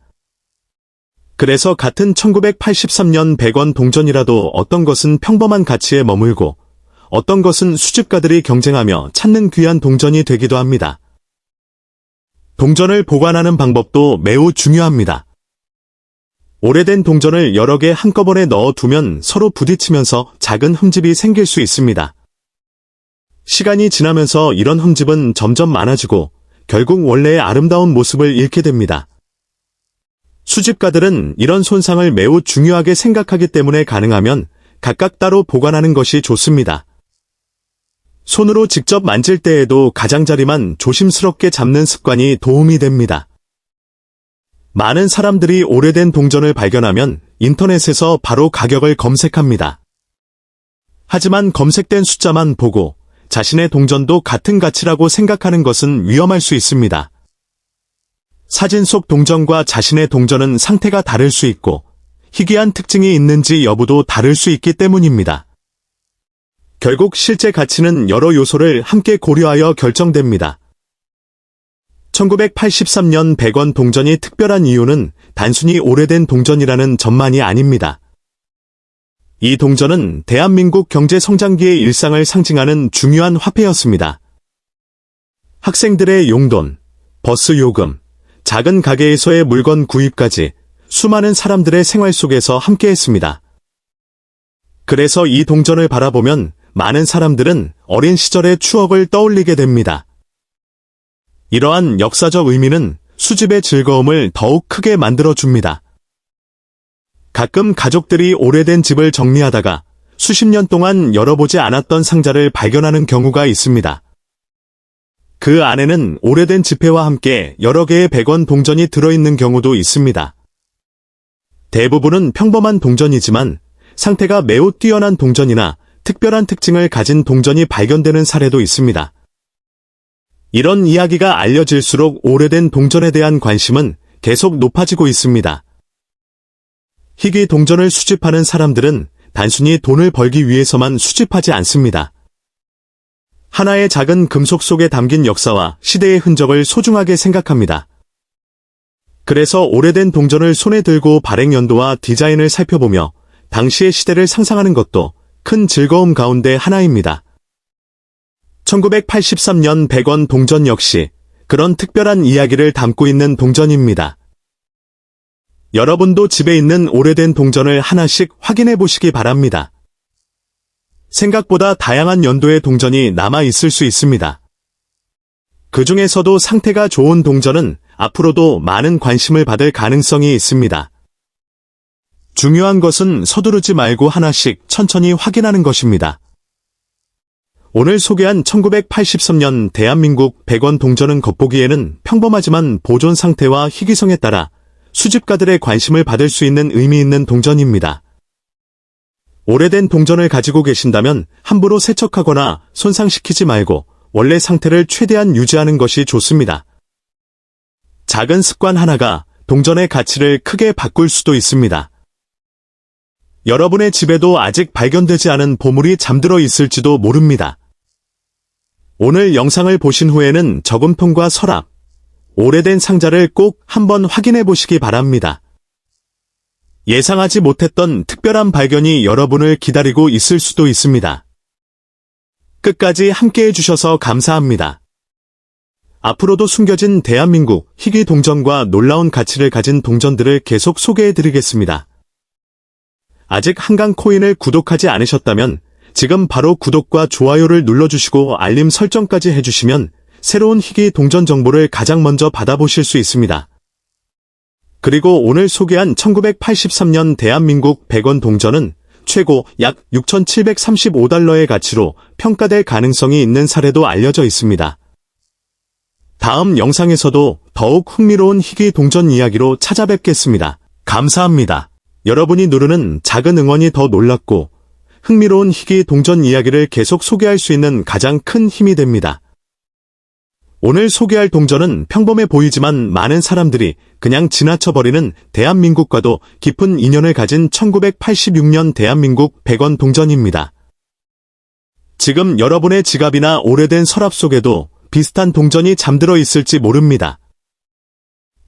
그래서 같은 1983년 100원 동전이라도 어떤 것은 평범한 가치에 머물고 어떤 것은 수집가들이 경쟁하며 찾는 귀한 동전이 되기도 합니다. 동전을 보관하는 방법도 매우 중요합니다. 오래된 동전을 여러 개 한꺼번에 넣어두면 서로 부딪히면서 작은 흠집이 생길 수 있습니다. 시간이 지나면서 이런 흠집은 점점 많아지고 결국 원래의 아름다운 모습을 잃게 됩니다. 수집가들은 이런 손상을 매우 중요하게 생각하기 때문에 가능하면 각각 따로 보관하는 것이 좋습니다. 손으로 직접 만질 때에도 가장자리만 조심스럽게 잡는 습관이 도움이 됩니다. 많은 사람들이 오래된 동전을 발견하면 인터넷에서 바로 가격을 검색합니다. 하지만 검색된 숫자만 보고 자신의 동전도 같은 가치라고 생각하는 것은 위험할 수 있습니다. 사진 속 동전과 자신의 동전은 상태가 다를 수 있고 희귀한 특징이 있는지 여부도 다를 수 있기 때문입니다. 결국 실제 가치는 여러 요소를 함께 고려하여 결정됩니다. 1983년 100원 동전이 특별한 이유는 단순히 오래된 동전이라는 점만이 아닙니다. 이 동전은 대한민국 경제 성장기의 일상을 상징하는 중요한 화폐였습니다. 학생들의 용돈, 버스 요금, 작은 가게에서의 물건 구입까지 수많은 사람들의 생활 속에서 함께했습니다. 그래서 이 동전을 바라보면 많은 사람들은 어린 시절의 추억을 떠올리게 됩니다. 이러한 역사적 의미는 수집의 즐거움을 더욱 크게 만들어줍니다. 가끔 가족들이 오래된 집을 정리하다가 수십 년 동안 열어보지 않았던 상자를 발견하는 경우가 있습니다. 그 안에는 오래된 지폐와 함께 여러 개의 100원 동전이 들어있는 경우도 있습니다. 대부분은 평범한 동전이지만 상태가 매우 뛰어난 동전이나 특별한 특징을 가진 동전이 발견되는 사례도 있습니다. 이런 이야기가 알려질수록 오래된 동전에 대한 관심은 계속 높아지고 있습니다. 희귀 동전을 수집하는 사람들은 단순히 돈을 벌기 위해서만 수집하지 않습니다. 하나의 작은 금속 속에 담긴 역사와 시대의 흔적을 소중하게 생각합니다. 그래서 오래된 동전을 손에 들고 발행 연도와 디자인을 살펴보며 당시의 시대를 상상하는 것도 큰 즐거움 가운데 하나입니다. 1983년 100원 동전 역시 그런 특별한 이야기를 담고 있는 동전입니다. 여러분도 집에 있는 오래된 동전을 하나씩 확인해 보시기 바랍니다. 생각보다 다양한 연도의 동전이 남아 있을 수 있습니다. 그 중에서도 상태가 좋은 동전은 앞으로도 많은 관심을 받을 가능성이 있습니다. 중요한 것은 서두르지 말고 하나씩 천천히 확인하는 것입니다. 오늘 소개한 1983년 대한민국 100원 동전은 겉보기에는 평범하지만 보존 상태와 희귀성에 따라 수집가들의 관심을 받을 수 있는 의미 있는 동전입니다. 오래된 동전을 가지고 계신다면 함부로 세척하거나 손상시키지 말고 원래 상태를 최대한 유지하는 것이 좋습니다. 작은 습관 하나가 동전의 가치를 크게 바꿀 수도 있습니다. 여러분의 집에도 아직 발견되지 않은 보물이 잠들어 있을지도 모릅니다. 오늘 영상을 보신 후에는 저금통과 서랍, 오래된 상자를 꼭 한번 확인해 보시기 바랍니다. 예상하지 못했던 특별한 발견이 여러분을 기다리고 있을 수도 있습니다. 끝까지 함께 해주셔서 감사합니다. 앞으로도 숨겨진 대한민국 희귀 동전과 놀라운 가치를 가진 동전들을 계속 소개해드리겠습니다. 아직 한강 코인을 구독하지 않으셨다면 지금 바로 구독과 좋아요를 눌러주시고 알림 설정까지 해주시면 새로운 희귀 동전 정보를 가장 먼저 받아보실 수 있습니다. 그리고 오늘 소개한 1983년 대한민국 100원 동전은 최고 약 6,735달러의 가치로 평가될 가능성이 있는 사례도 알려져 있습니다. 다음 영상에서도 더욱 흥미로운 희귀 동전 이야기로 찾아뵙겠습니다. 감사합니다. 여러분이 누르는 작은 응원이 더 놀랍고 흥미로운 희귀 동전 이야기를 계속 소개할 수 있는 가장 큰 힘이 됩니다. 오늘 소개할 동전은 평범해 보이지만 많은 사람들이 그냥 지나쳐버리는 대한민국과도 깊은 인연을 가진 1986년 대한민국 100원 동전입니다. 지금 여러분의 지갑이나 오래된 서랍 속에도 비슷한 동전이 잠들어 있을지 모릅니다.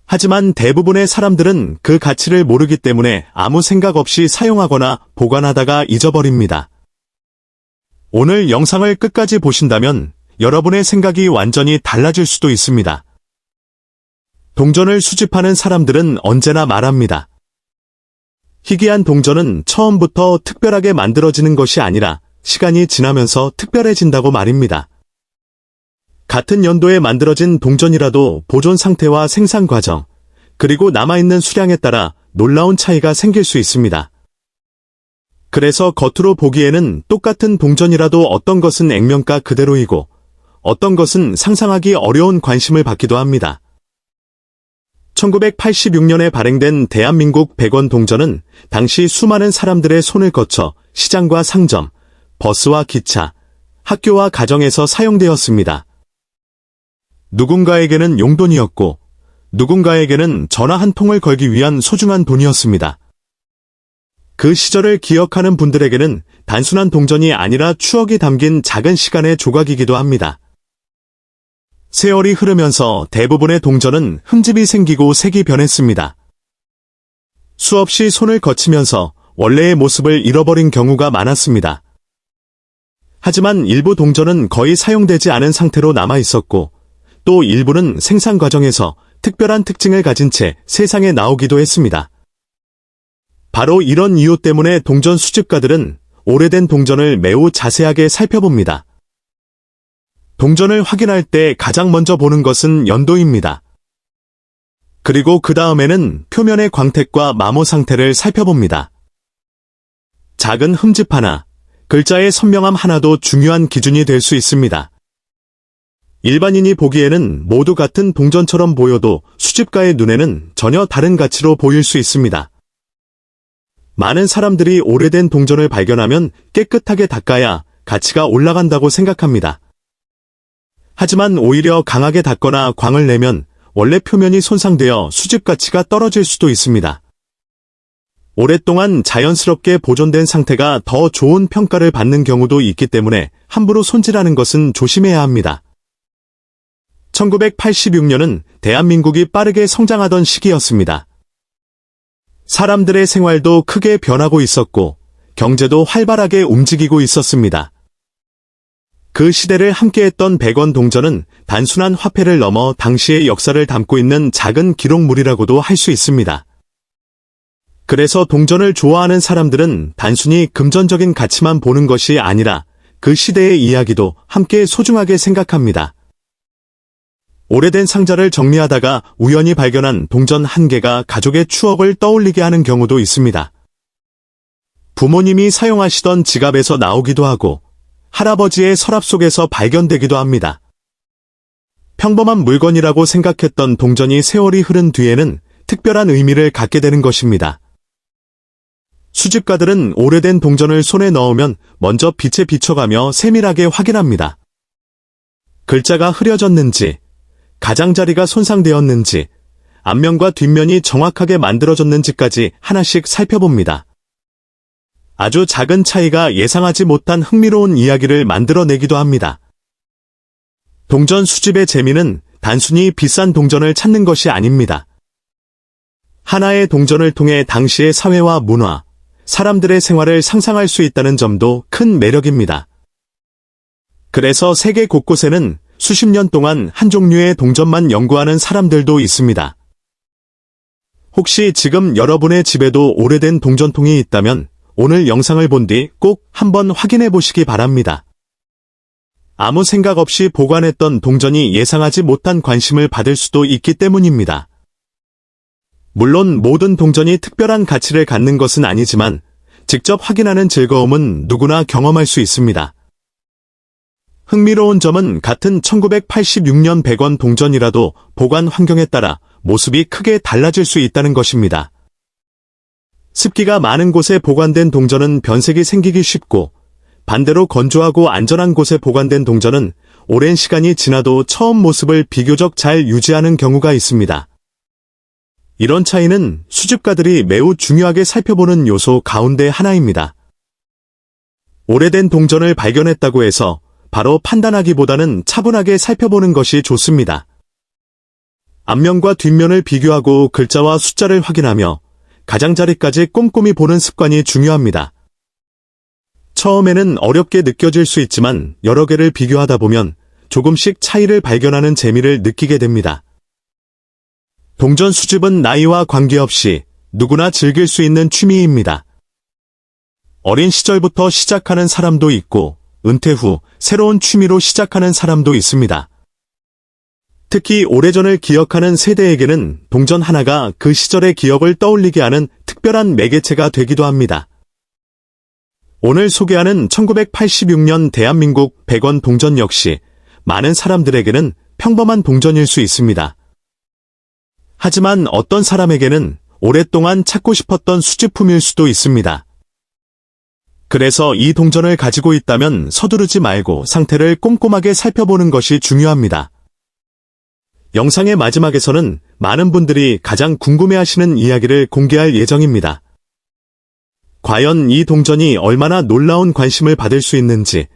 하지만 대부분의 사람들은 그 가치를 모르기 때문에 아무 생각 없이 사용하거나 보관하다가 잊어버립니다. 오늘 영상을 끝까지 보신다면 여러분의 생각이 완전히 달라질 수도 있습니다. 동전을 수집하는 사람들은 언제나 말합니다. 희귀한 동전은 처음부터 특별하게 만들어지는 것이 아니라 시간이 지나면서 특별해진다고 말입니다. 같은 연도에 만들어진 동전이라도 보존 상태와 생산 과정, 그리고 남아있는 수량에 따라 놀라운 차이가 생길 수 있습니다. 그래서 겉으로 보기에는 똑같은 동전이라도 어떤 것은 액면가 그대로이고 어떤 것은 상상하기 어려운 관심을 받기도 합니다. 1986년에 발행된 대한민국 100원 동전은 당시 수많은 사람들의 손을 거쳐 시장과 상점, 버스와 기차, 학교와 가정에서 사용되었습니다. 누군가에게는 용돈이었고 누군가에게는 전화 한 통을 걸기 위한 소중한 돈이었습니다. 그 시절을 기억하는 분들에게는 단순한 동전이 아니라 추억이 담긴 작은 시간의 조각이기도 합니다. 세월이 흐르면서 대부분의 동전은 흠집이 생기고 색이 변했습니다. 수없이 손을 거치면서 원래의 모습을 잃어버린 경우가 많았습니다. 하지만 일부 동전은 거의 사용되지 않은 상태로 남아 있었고 또 일부는 생산 과정에서 특별한 특징을 가진 채 세상에 나오기도 했습니다. 바로 이런 이유 때문에 동전 수집가들은 오래된 동전을 매우 자세하게 살펴봅니다. 동전을 확인할 때 가장 먼저 보는 것은 연도입니다. 그리고 그 다음에는 표면의 광택과 마모 상태를 살펴봅니다. 작은 흠집 하나, 글자의 선명함 하나도 중요한 기준이 될 수 있습니다. 일반인이 보기에는 모두 같은 동전처럼 보여도 수집가의 눈에는 전혀 다른 가치로 보일 수 있습니다. 많은 사람들이 오래된 동전을 발견하면 깨끗하게 닦아야 가치가 올라간다고 생각합니다. 하지만 오히려 강하게 닦거나 광을 내면 원래 표면이 손상되어 수집 가치가 떨어질 수도 있습니다. 오랫동안 자연스럽게 보존된 상태가 더 좋은 평가를 받는 경우도 있기 때문에 함부로 손질하는 것은 조심해야 합니다. 1986년은 대한민국이 빠르게 성장하던 시기였습니다. 사람들의 생활도 크게 변하고 있었고 경제도 활발하게 움직이고 있었습니다. 그 시대를 함께했던 100원 동전은 단순한 화폐를 넘어 당시의 역사를 담고 있는 작은 기록물이라고도 할 수 있습니다. 그래서 동전을 좋아하는 사람들은 단순히 금전적인 가치만 보는 것이 아니라 그 시대의 이야기도 함께 소중하게 생각합니다. 오래된 상자를 정리하다가 우연히 발견한 동전 한 개가 가족의 추억을 떠올리게 하는 경우도 있습니다. 부모님이 사용하시던 지갑에서 나오기도 하고 할아버지의 서랍 속에서 발견되기도 합니다. 평범한 물건이라고 생각했던 동전이 세월이 흐른 뒤에는 특별한 의미를 갖게 되는 것입니다. 수집가들은 오래된 동전을 손에 넣으면 먼저 빛에 비춰가며 세밀하게 확인합니다. 글자가 흐려졌는지, 가장자리가 손상되었는지, 앞면과 뒷면이 정확하게 만들어졌는지까지 하나씩 살펴봅니다. 아주 작은 차이가 예상하지 못한 흥미로운 이야기를 만들어내기도 합니다. 동전 수집의 재미는 단순히 비싼 동전을 찾는 것이 아닙니다. 하나의 동전을 통해 당시의 사회와 문화, 사람들의 생활을 상상할 수 있다는 점도 큰 매력입니다. 그래서 세계 곳곳에는 수십 년 동안 한 종류의 동전만 연구하는 사람들도 있습니다. 혹시 지금 여러분의 집에도 오래된 동전통이 있다면 오늘 영상을 본 뒤 꼭 한번 확인해 보시기 바랍니다. 아무 생각 없이 보관했던 동전이 예상하지 못한 관심을 받을 수도 있기 때문입니다. 물론 모든 동전이 특별한 가치를 갖는 것은 아니지만 직접 확인하는 즐거움은 누구나 경험할 수 있습니다. 흥미로운 점은 같은 1986년 100원 동전이라도 보관 환경에 따라 모습이 크게 달라질 수 있다는 것입니다. 습기가 많은 곳에 보관된 동전은 변색이 생기기 쉽고 반대로 건조하고 안전한 곳에 보관된 동전은 오랜 시간이 지나도 처음 모습을 비교적 잘 유지하는 경우가 있습니다. 이런 차이는 수집가들이 매우 중요하게 살펴보는 요소 가운데 하나입니다. 오래된 동전을 발견했다고 해서 바로 판단하기보다는 차분하게 살펴보는 것이 좋습니다. 앞면과 뒷면을 비교하고 글자와 숫자를 확인하며 가장자리까지 꼼꼼히 보는 습관이 중요합니다. 처음에는 어렵게 느껴질 수 있지만 여러 개를 비교하다 보면 조금씩 차이를 발견하는 재미를 느끼게 됩니다. 동전 수집은 나이와 관계없이 누구나 즐길 수 있는 취미입니다. 어린 시절부터 시작하는 사람도 있고 은퇴 후 새로운 취미로 시작하는 사람도 있습니다. 특히 오래전을 기억하는 세대에게는 동전 하나가 그 시절의 기억을 떠올리게 하는 특별한 매개체가 되기도 합니다. 오늘 소개하는 1986년 대한민국 100원 동전 역시 많은 사람들에게는 평범한 동전일 수 있습니다. 하지만 어떤 사람에게는 오랫동안 찾고 싶었던 수집품일 수도 있습니다. 그래서 이 동전을 가지고 있다면 서두르지 말고 상태를 꼼꼼하게 살펴보는 것이 중요합니다. 영상의 마지막에서는 많은 분들이 가장 궁금해하시는 이야기를 공개할 예정입니다. 과연 이 동전이 얼마나 놀라운 관심을 받을 수 있는지,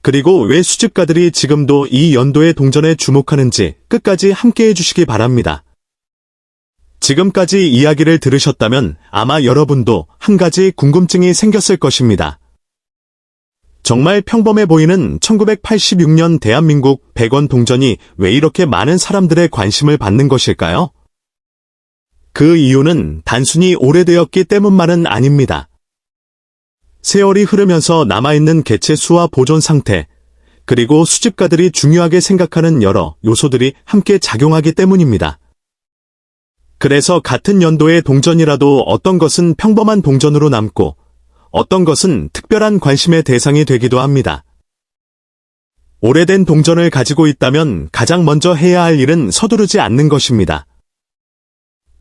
그리고 왜 수집가들이 지금도 이 연도의 동전에 주목하는지 끝까지 함께해 주시기 바랍니다. 지금까지 이야기를 들으셨다면 아마 여러분도 한 가지 궁금증이 생겼을 것입니다. 정말 평범해 보이는 1986년 대한민국 100원 동전이 왜 이렇게 많은 사람들의 관심을 받는 것일까요? 그 이유는 단순히 오래되었기 때문만은 아닙니다. 세월이 흐르면서 남아있는 개체 수와 보존 상태, 그리고 수집가들이 중요하게 생각하는 여러 요소들이 함께 작용하기 때문입니다. 그래서 같은 연도의 동전이라도 어떤 것은 평범한 동전으로 남고 어떤 것은 특별한 관심의 대상이 되기도 합니다. 오래된 동전을 가지고 있다면 가장 먼저 해야 할 일은 서두르지 않는 것입니다.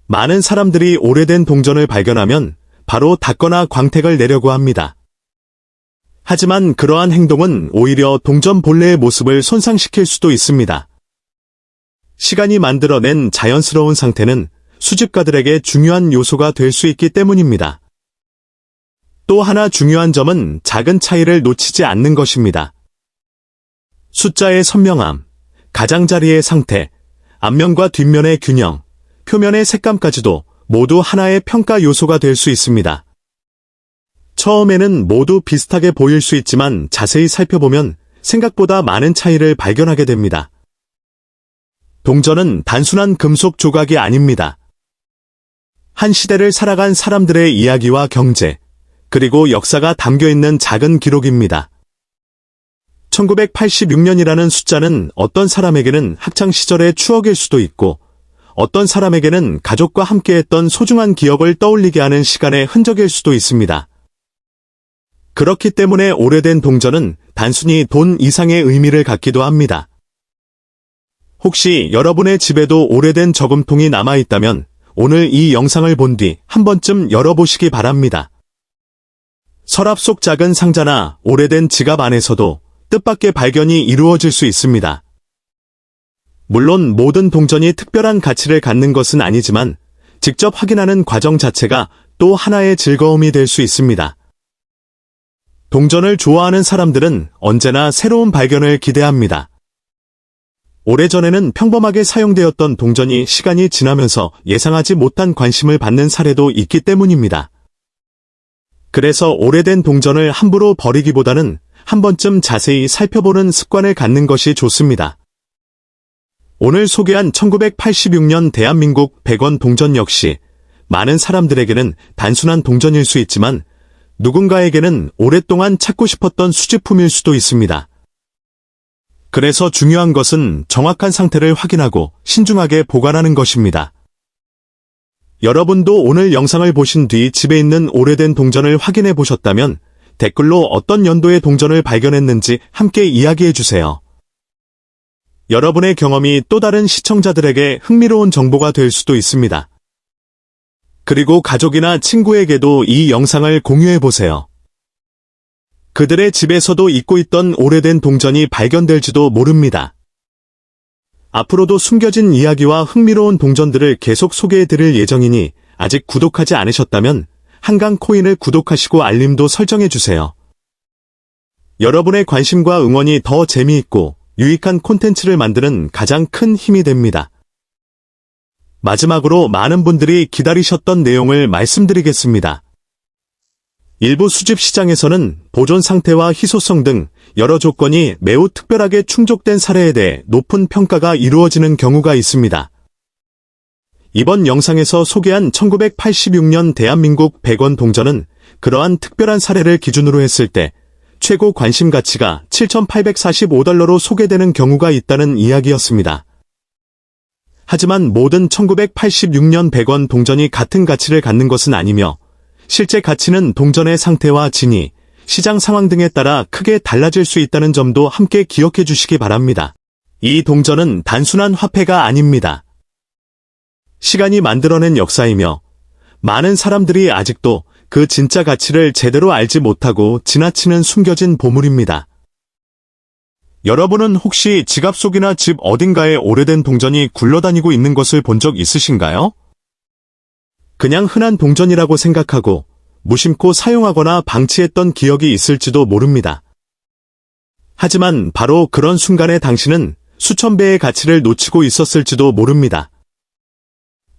많은 사람들이 오래된 동전을 발견하면 바로 닫거나 광택을 내려고 합니다. 하지만 그러한 행동은 오히려 동전 본래의 모습을 손상시킬 수도 있습니다. 시간이 만들어낸 자연스러운 상태는 수집가들에게 중요한 요소가 될 수 있기 때문입니다. 또 하나 중요한 점은 작은 차이를 놓치지 않는 것입니다. 숫자의 선명함, 가장자리의 상태, 앞면과 뒷면의 균형, 표면의 색감까지도 모두 하나의 평가 요소가 될 수 있습니다. 처음에는 모두 비슷하게 보일 수 있지만 자세히 살펴보면 생각보다 많은 차이를 발견하게 됩니다. 동전은 단순한 금속 조각이 아닙니다. 한 시대를 살아간 사람들의 이야기와 경제, 그리고 역사가 담겨있는 작은 기록입니다. 1986년이라는 숫자는 어떤 사람에게는 학창시절의 추억일 수도 있고 어떤 사람에게는 가족과 함께했던 소중한 기억을 떠올리게 하는 시간의 흔적일 수도 있습니다. 그렇기 때문에 오래된 동전은 단순히 돈 이상의 의미를 갖기도 합니다. 혹시 여러분의 집에도 오래된 저금통이 남아있다면 오늘 이 영상을 본 뒤 한 번쯤 열어보시기 바랍니다. 서랍 속 작은 상자나 오래된 지갑 안에서도 뜻밖의 발견이 이루어질 수 있습니다. 물론 모든 동전이 특별한 가치를 갖는 것은 아니지만 직접 확인하는 과정 자체가 또 하나의 즐거움이 될 수 있습니다. 동전을 좋아하는 사람들은 언제나 새로운 발견을 기대합니다. 오래전에는 평범하게 사용되었던 동전이 시간이 지나면서 예상하지 못한 관심을 받는 사례도 있기 때문입니다. 그래서 오래된 동전을 함부로 버리기보다는 한 번쯤 자세히 살펴보는 습관을 갖는 것이 좋습니다. 오늘 소개한 1986년 대한민국 100원 동전 역시 많은 사람들에게는 단순한 동전일 수 있지만 누군가에게는 오랫동안 찾고 싶었던 수집품일 수도 있습니다. 그래서 중요한 것은 정확한 상태를 확인하고 신중하게 보관하는 것입니다. 여러분도 오늘 영상을 보신 뒤 집에 있는 오래된 동전을 확인해 보셨다면 댓글로 어떤 연도의 동전을 발견했는지 함께 이야기해 주세요. 여러분의 경험이 또 다른 시청자들에게 흥미로운 정보가 될 수도 있습니다. 그리고 가족이나 친구에게도 이 영상을 공유해 보세요. 그들의 집에서도 잊고 있던 오래된 동전이 발견될지도 모릅니다. 앞으로도 숨겨진 이야기와 흥미로운 동전들을 계속 소개해 드릴 예정이니 아직 구독하지 않으셨다면 한강코인을 구독하시고 알림도 설정해 주세요. 여러분의 관심과 응원이 더 재미있고 유익한 콘텐츠를 만드는 가장 큰 힘이 됩니다. 마지막으로 많은 분들이 기다리셨던 내용을 말씀드리겠습니다. 일부 수집 시장에서는 보존 상태와 희소성 등 여러 조건이 매우 특별하게 충족된 사례에 대해 높은 평가가 이루어지는 경우가 있습니다. 이번 영상에서 소개한 1986년 대한민국 100원 동전은 그러한 특별한 사례를 기준으로 했을 때 최고 관심 가치가 7,845달러로 소개되는 경우가 있다는 이야기였습니다. 하지만 모든 1986년 100원 동전이 같은 가치를 갖는 것은 아니며 실제 가치는 동전의 상태와 진위, 시장 상황 등에 따라 크게 달라질 수 있다는 점도 함께 기억해 주시기 바랍니다. 이 동전은 단순한 화폐가 아닙니다. 시간이 만들어낸 역사이며 많은 사람들이 아직도 그 진짜 가치를 제대로 알지 못하고 지나치는 숨겨진 보물입니다. 여러분은 혹시 지갑 속이나 집 어딘가에 오래된 동전이 굴러다니고 있는 것을 본 적 있으신가요? 그냥 흔한 동전이라고 생각하고 무심코 사용하거나 방치했던 기억이 있을지도 모릅니다. 하지만 바로 그런 순간에 당신은 수천 배의 가치를 놓치고 있었을지도 모릅니다.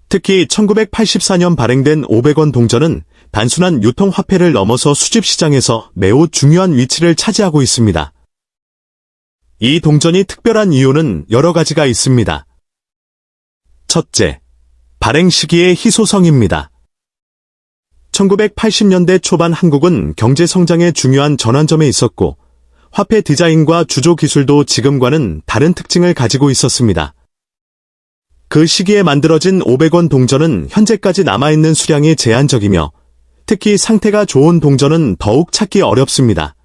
특히 1984년 발행된 500원 동전은 단순한 유통화폐를 넘어서 수집시장에서 매우 중요한 위치를 차지하고 있습니다. 이 동전이 특별한 이유는 여러 가지가 있습니다. 첫째, 발행 시기의 희소성입니다. 1980년대 초반 한국은 경제 성장의 중요한 전환점에 있었고 화폐 디자인과 주조 기술도 지금과는 다른 특징을 가지고 있었습니다. 그 시기에 만들어진 500원 동전은 현재까지 남아있는 수량이 제한적이며 특히 상태가 좋은 동전은 더욱 찾기 어렵습니다.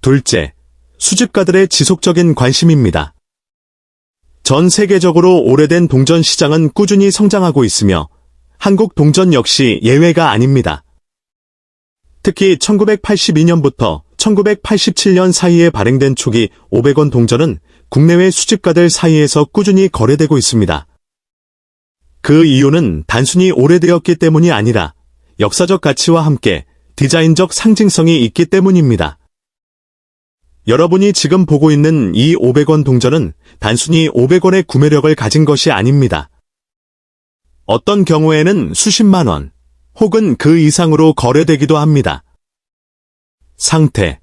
둘째, 수집가들의 지속적인 관심입니다. 전 세계적으로 오래된 동전 시장은 꾸준히 성장하고 있으며 한국 동전 역시 예외가 아닙니다. 특히 1982년부터 1987년 사이에 발행된 초기 500원 동전은 국내외 수집가들 사이에서 꾸준히 거래되고 있습니다. 그 이유는 단순히 오래되었기 때문이 아니라 역사적 가치와 함께 디자인적 상징성이 있기 때문입니다. 여러분이 지금 보고 있는 이 500원 동전은 단순히 500원의 구매력을 가진 것이 아닙니다. 어떤 경우에는 수십만 원, 혹은 그 이상으로 거래되기도 합니다. 상태,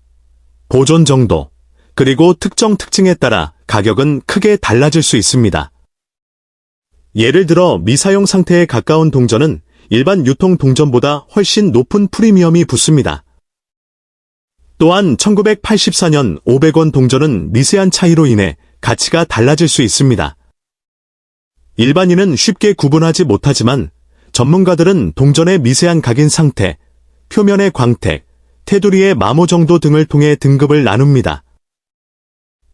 보존 정도, 그리고 특정 특징에 따라 가격은 크게 달라질 수 있습니다. 예를 들어 미사용 상태에 가까운 동전은 일반 유통 동전보다 훨씬 높은 프리미엄이 붙습니다. 또한 1984년 500원 동전은 미세한 차이로 인해 가치가 달라질 수 있습니다. 일반인은 쉽게 구분하지 못하지만 전문가들은 동전의 미세한 각인 상태, 표면의 광택, 테두리의 마모 정도 등을 통해 등급을 나눕니다.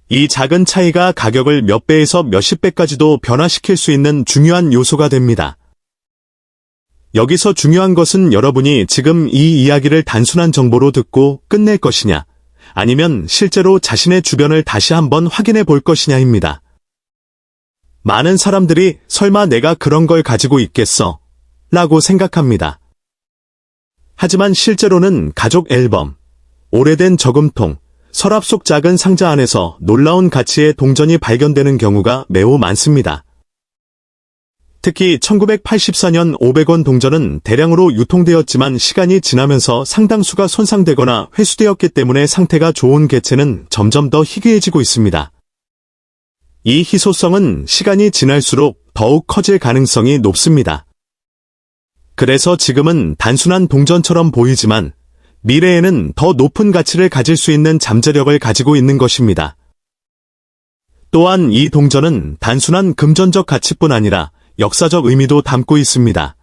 이 작은 차이가 가격을 몇 배에서 몇십 배까지도 변화시킬 수 있는 중요한 요소가 됩니다. 여기서 중요한 것은 여러분이 지금 이 이야기를 단순한 정보로 듣고 끝낼 것이냐, 아니면 실제로 자신의 주변을 다시 한번 확인해 볼 것이냐입니다. 많은 사람들이 설마 내가 그런 걸 가지고 있겠어? 라고 생각합니다. 하지만 실제로는 가족 앨범, 오래된 저금통, 서랍 속 작은 상자 안에서 놀라운 가치의 동전이 발견되는 경우가 매우 많습니다. 특히 1984년 500원 동전은 대량으로 유통되었지만 시간이 지나면서 상당수가 손상되거나 회수되었기 때문에 상태가 좋은 개체는 점점 더 희귀해지고 있습니다. 이 희소성은 시간이 지날수록 더욱 커질 가능성이 높습니다. 그래서 지금은 단순한 동전처럼 보이지만 미래에는 더 높은 가치를 가질 수 있는 잠재력을 가지고 있는 것입니다. 또한 이 동전은 단순한 금전적 가치뿐 아니라 역사적 의미도 담고 있습니다.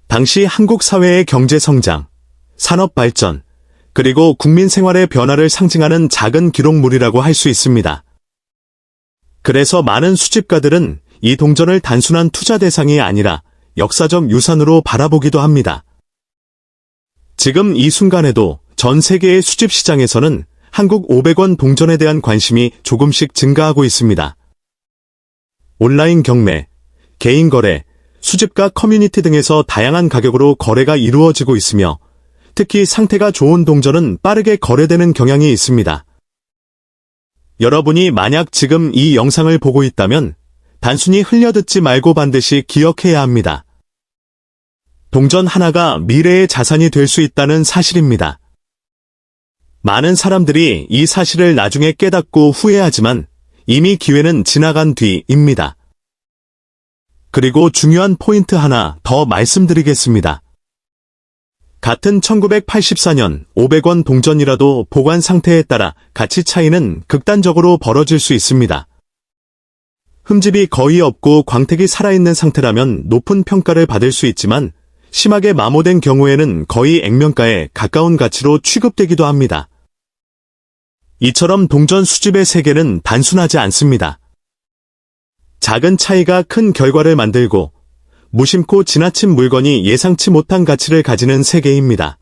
당시 한국 사회의 경제 성장, 산업 발전, 그리고 국민 생활의 변화를 상징하는 작은 기록물이라고 할 수 있습니다. 그래서 많은 수집가들은 이 동전을 단순한 투자 대상이 아니라 역사적 유산으로 바라보기도 합니다. 지금 이 순간에도 전 세계의 수집 시장에서는 한국 500원 동전에 대한 관심이 조금씩 증가하고 있습니다. 온라인 경매, 개인 거래, 수집가 커뮤니티 등에서 다양한 가격으로 거래가 이루어지고 있으며 특히 상태가 좋은 동전은 빠르게 거래되는 경향이 있습니다. 여러분이 만약 지금 이 영상을 보고 있다면 단순히 흘려듣지 말고 반드시 기억해야 합니다. 동전 하나가 미래의 자산이 될 수 있다는 사실입니다. 많은 사람들이 이 사실을 나중에 깨닫고 후회하지만 이미 기회는 지나간 뒤입니다. 그리고 중요한 포인트 하나 더 말씀드리겠습니다. 같은 1984년 500원 동전이라도 보관 상태에 따라 가치 차이는 극단적으로 벌어질 수 있습니다. 흠집이 거의 없고 광택이 살아있는 상태라면 높은 평가를 받을 수 있지만 심하게 마모된 경우에는 거의 액면가에 가까운 가치로 취급되기도 합니다. 이처럼 동전 수집의 세계는 단순하지 않습니다. 작은 차이가 큰 결과를 만들고 무심코 지나친 물건이 예상치 못한 가치를 가지는 세계입니다.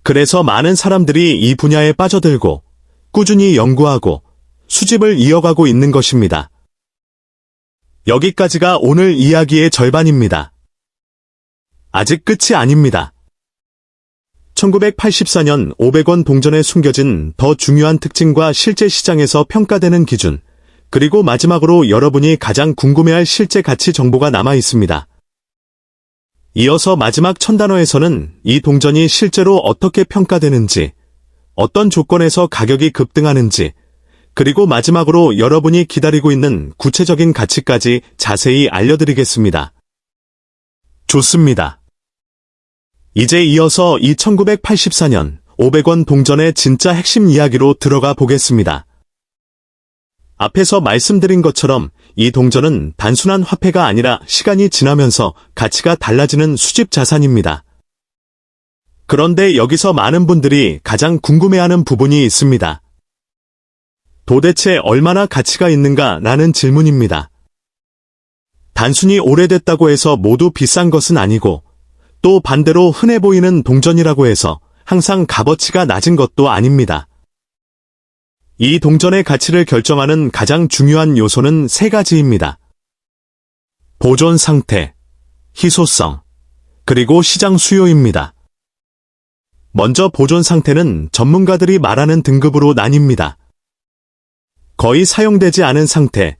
그래서 많은 사람들이 이 분야에 빠져들고 꾸준히 연구하고 수집을 이어가고 있는 것입니다. 여기까지가 오늘 이야기의 절반입니다. 아직 끝이 아닙니다. 1984년 500원 동전에 숨겨진 더 중요한 특징과 실제 시장에서 평가되는 기준, 그리고 마지막으로 여러분이 가장 궁금해할 실제 가치 정보가 남아 있습니다. 이어서 마지막 1000단어에서는 이 동전이 실제로 어떻게 평가되는지, 어떤 조건에서 가격이 급등하는지, 그리고 마지막으로 여러분이 기다리고 있는 구체적인 가치까지 자세히 알려드리겠습니다. 좋습니다. 이제 이어서 이 1984년 500원 동전의 진짜 핵심 이야기로 들어가 보겠습니다. 앞에서 말씀드린 것처럼 이 동전은 단순한 화폐가 아니라 시간이 지나면서 가치가 달라지는 수집 자산입니다. 그런데 여기서 많은 분들이 가장 궁금해하는 부분이 있습니다. 도대체 얼마나 가치가 있는가 라는 질문입니다. 단순히 오래됐다고 해서 모두 비싼 것은 아니고 또 반대로 흔해 보이는 동전이라고 해서 항상 값어치가 낮은 것도 아닙니다. 이 동전의 가치를 결정하는 가장 중요한 요소는 세 가지입니다. 보존 상태, 희소성, 그리고 시장 수요입니다. 먼저 보존 상태는 전문가들이 말하는 등급으로 나뉩니다. 거의 사용되지 않은 상태,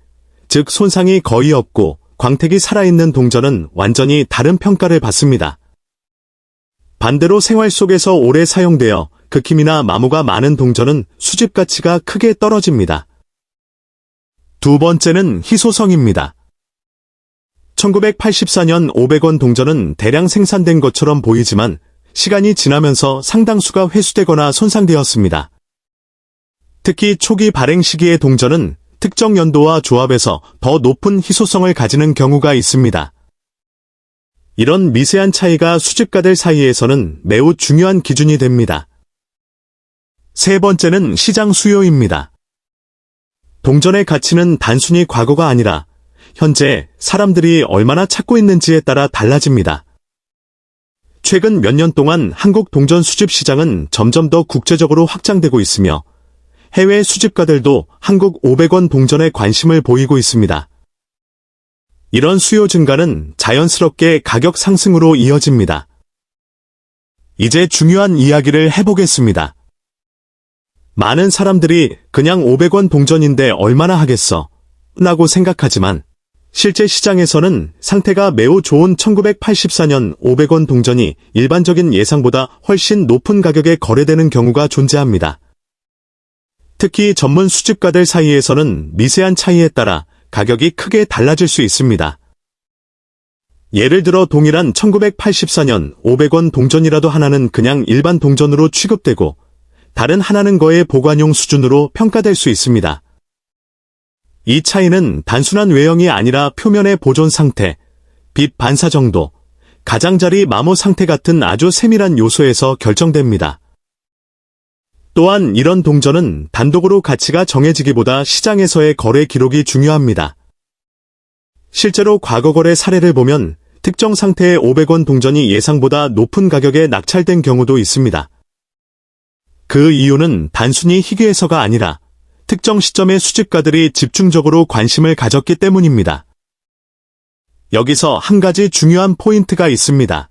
즉 손상이 거의 없고 광택이 살아있는 동전은 완전히 다른 평가를 받습니다. 반대로 생활 속에서 오래 사용되어 극힘이나 마모가 많은 동전은 수집 가치가 크게 떨어집니다. 두 번째는 희소성입니다. 1984년 500원 동전은 대량 생산된 것처럼 보이지만 시간이 지나면서 상당수가 회수되거나 손상되었습니다. 특히 초기 발행 시기의 동전은 특정 연도와 조합에서 더 높은 희소성을 가지는 경우가 있습니다. 이런 미세한 차이가 수집가들 사이에서는 매우 중요한 기준이 됩니다. 세 번째는 시장 수요입니다. 동전의 가치는 단순히 과거가 아니라 현재 사람들이 얼마나 찾고 있는지에 따라 달라집니다. 최근 몇 년 동안 한국 동전 수집 시장은 점점 더 국제적으로 확장되고 있으며 해외 수집가들도 한국 500원 동전에 관심을 보이고 있습니다. 이런 수요 증가는 자연스럽게 가격 상승으로 이어집니다. 이제 중요한 이야기를 해보겠습니다. 많은 사람들이 그냥 500원 동전인데 얼마나 하겠어? 라고 생각하지만 실제 시장에서는 상태가 매우 좋은 1984년 500원 동전이 일반적인 예상보다 훨씬 높은 가격에 거래되는 경우가 존재합니다. 특히 전문 수집가들 사이에서는 미세한 차이에 따라 가격이 크게 달라질 수 있습니다. 예를 들어 동일한 1984년 500원 동전이라도 하나는 그냥 일반 동전으로 취급되고 다른 하나는 거의 보관용 수준으로 평가될 수 있습니다. 이 차이는 단순한 외형이 아니라 표면의 보존 상태, 빛 반사 정도, 가장자리 마모 상태 같은 아주 세밀한 요소에서 결정됩니다. 또한 이런 동전은 단독으로 가치가 정해지기보다 시장에서의 거래 기록이 중요합니다. 실제로 과거 거래 사례를 보면 특정 상태의 500원 동전이 예상보다 높은 가격에 낙찰된 경우도 있습니다. 그 이유는 단순히 희귀해서가 아니라 특정 시점에 수집가들이 집중적으로 관심을 가졌기 때문입니다. 여기서 한 가지 중요한 포인트가 있습니다.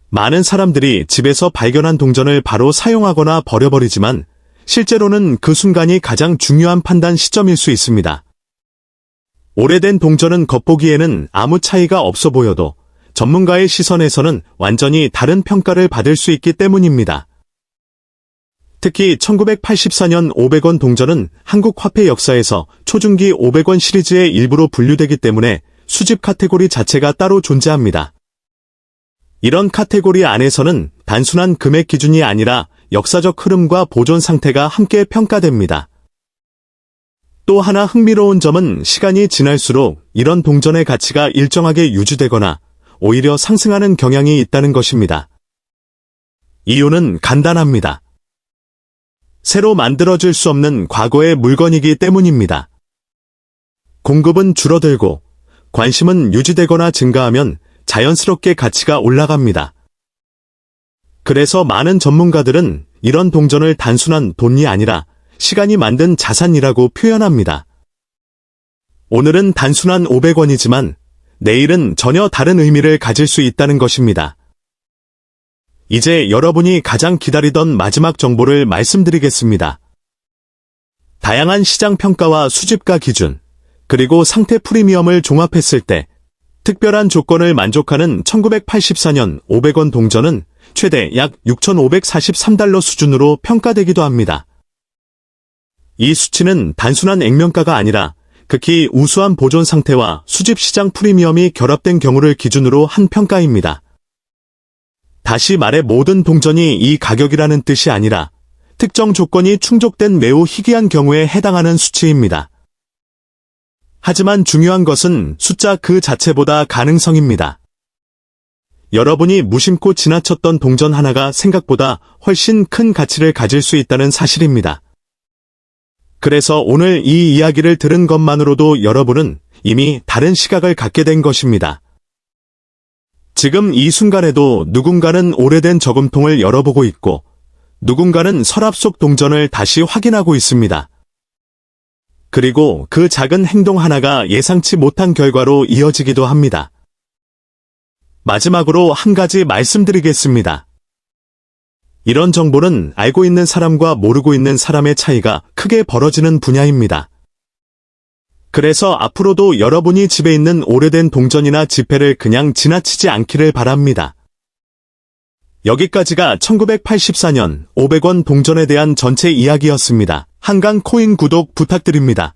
많은 사람들이 집에서 발견한 동전을 바로 사용하거나 버려버리지만 실제로는 그 순간이 가장 중요한 판단 시점일 수 있습니다. 오래된 동전은 겉보기에는 아무 차이가 없어 보여도 전문가의 시선에서는 완전히 다른 평가를 받을 수 있기 때문입니다. 특히 1984년 500원 동전은 한국 화폐 역사에서 초중기 500원 시리즈의 일부로 분류되기 때문에 수집 카테고리 자체가 따로 존재합니다. 이런 카테고리 안에서는 단순한 금액 기준이 아니라 역사적 흐름과 보존 상태가 함께 평가됩니다. 또 하나 흥미로운 점은 시간이 지날수록 이런 동전의 가치가 일정하게 유지되거나 오히려 상승하는 경향이 있다는 것입니다. 이유는 간단합니다. 새로 만들어질 수 없는 과거의 물건이기 때문입니다. 공급은 줄어들고 관심은 유지되거나 증가하면 자연스럽게 가치가 올라갑니다. 그래서 많은 전문가들은 이런 동전을 단순한 돈이 아니라 시간이 만든 자산이라고 표현합니다. 오늘은 단순한 500원이지만 내일은 전혀 다른 의미를 가질 수 있다는 것입니다. 이제 여러분이 가장 기다리던 마지막 정보를 말씀드리겠습니다. 다양한 시장 평가와 수집가 기준, 그리고 상태 프리미엄을 종합했을 때 특별한 조건을 만족하는 1984년 500원 동전은 최대 약 6,543달러 수준으로 평가되기도 합니다. 이 수치는 단순한 액면가가 아니라 극히 우수한 보존 상태와 수집 시장 프리미엄이 결합된 경우를 기준으로 한 평가입니다. 다시 말해 모든 동전이 이 가격이라는 뜻이 아니라 특정 조건이 충족된 매우 희귀한 경우에 해당하는 수치입니다. 하지만 중요한 것은 숫자 그 자체보다 가능성입니다. 여러분이 무심코 지나쳤던 동전 하나가 생각보다 훨씬 큰 가치를 가질 수 있다는 사실입니다. 그래서 오늘 이 이야기를 들은 것만으로도 여러분은 이미 다른 시각을 갖게 된 것입니다. 지금 이 순간에도 누군가는 오래된 저금통을 열어보고 있고 누군가는 서랍 속 동전을 다시 확인하고 있습니다. 그리고 그 작은 행동 하나가 예상치 못한 결과로 이어지기도 합니다. 마지막으로 한 가지 말씀드리겠습니다. 이런 정보는 알고 있는 사람과 모르고 있는 사람의 차이가 크게 벌어지는 분야입니다. 그래서 앞으로도 여러분이 집에 있는 오래된 동전이나 지폐를 그냥 지나치지 않기를 바랍니다. 여기까지가 1984년 500원 동전에 대한 전체 이야기였습니다. 한강 코인 구독 부탁드립니다.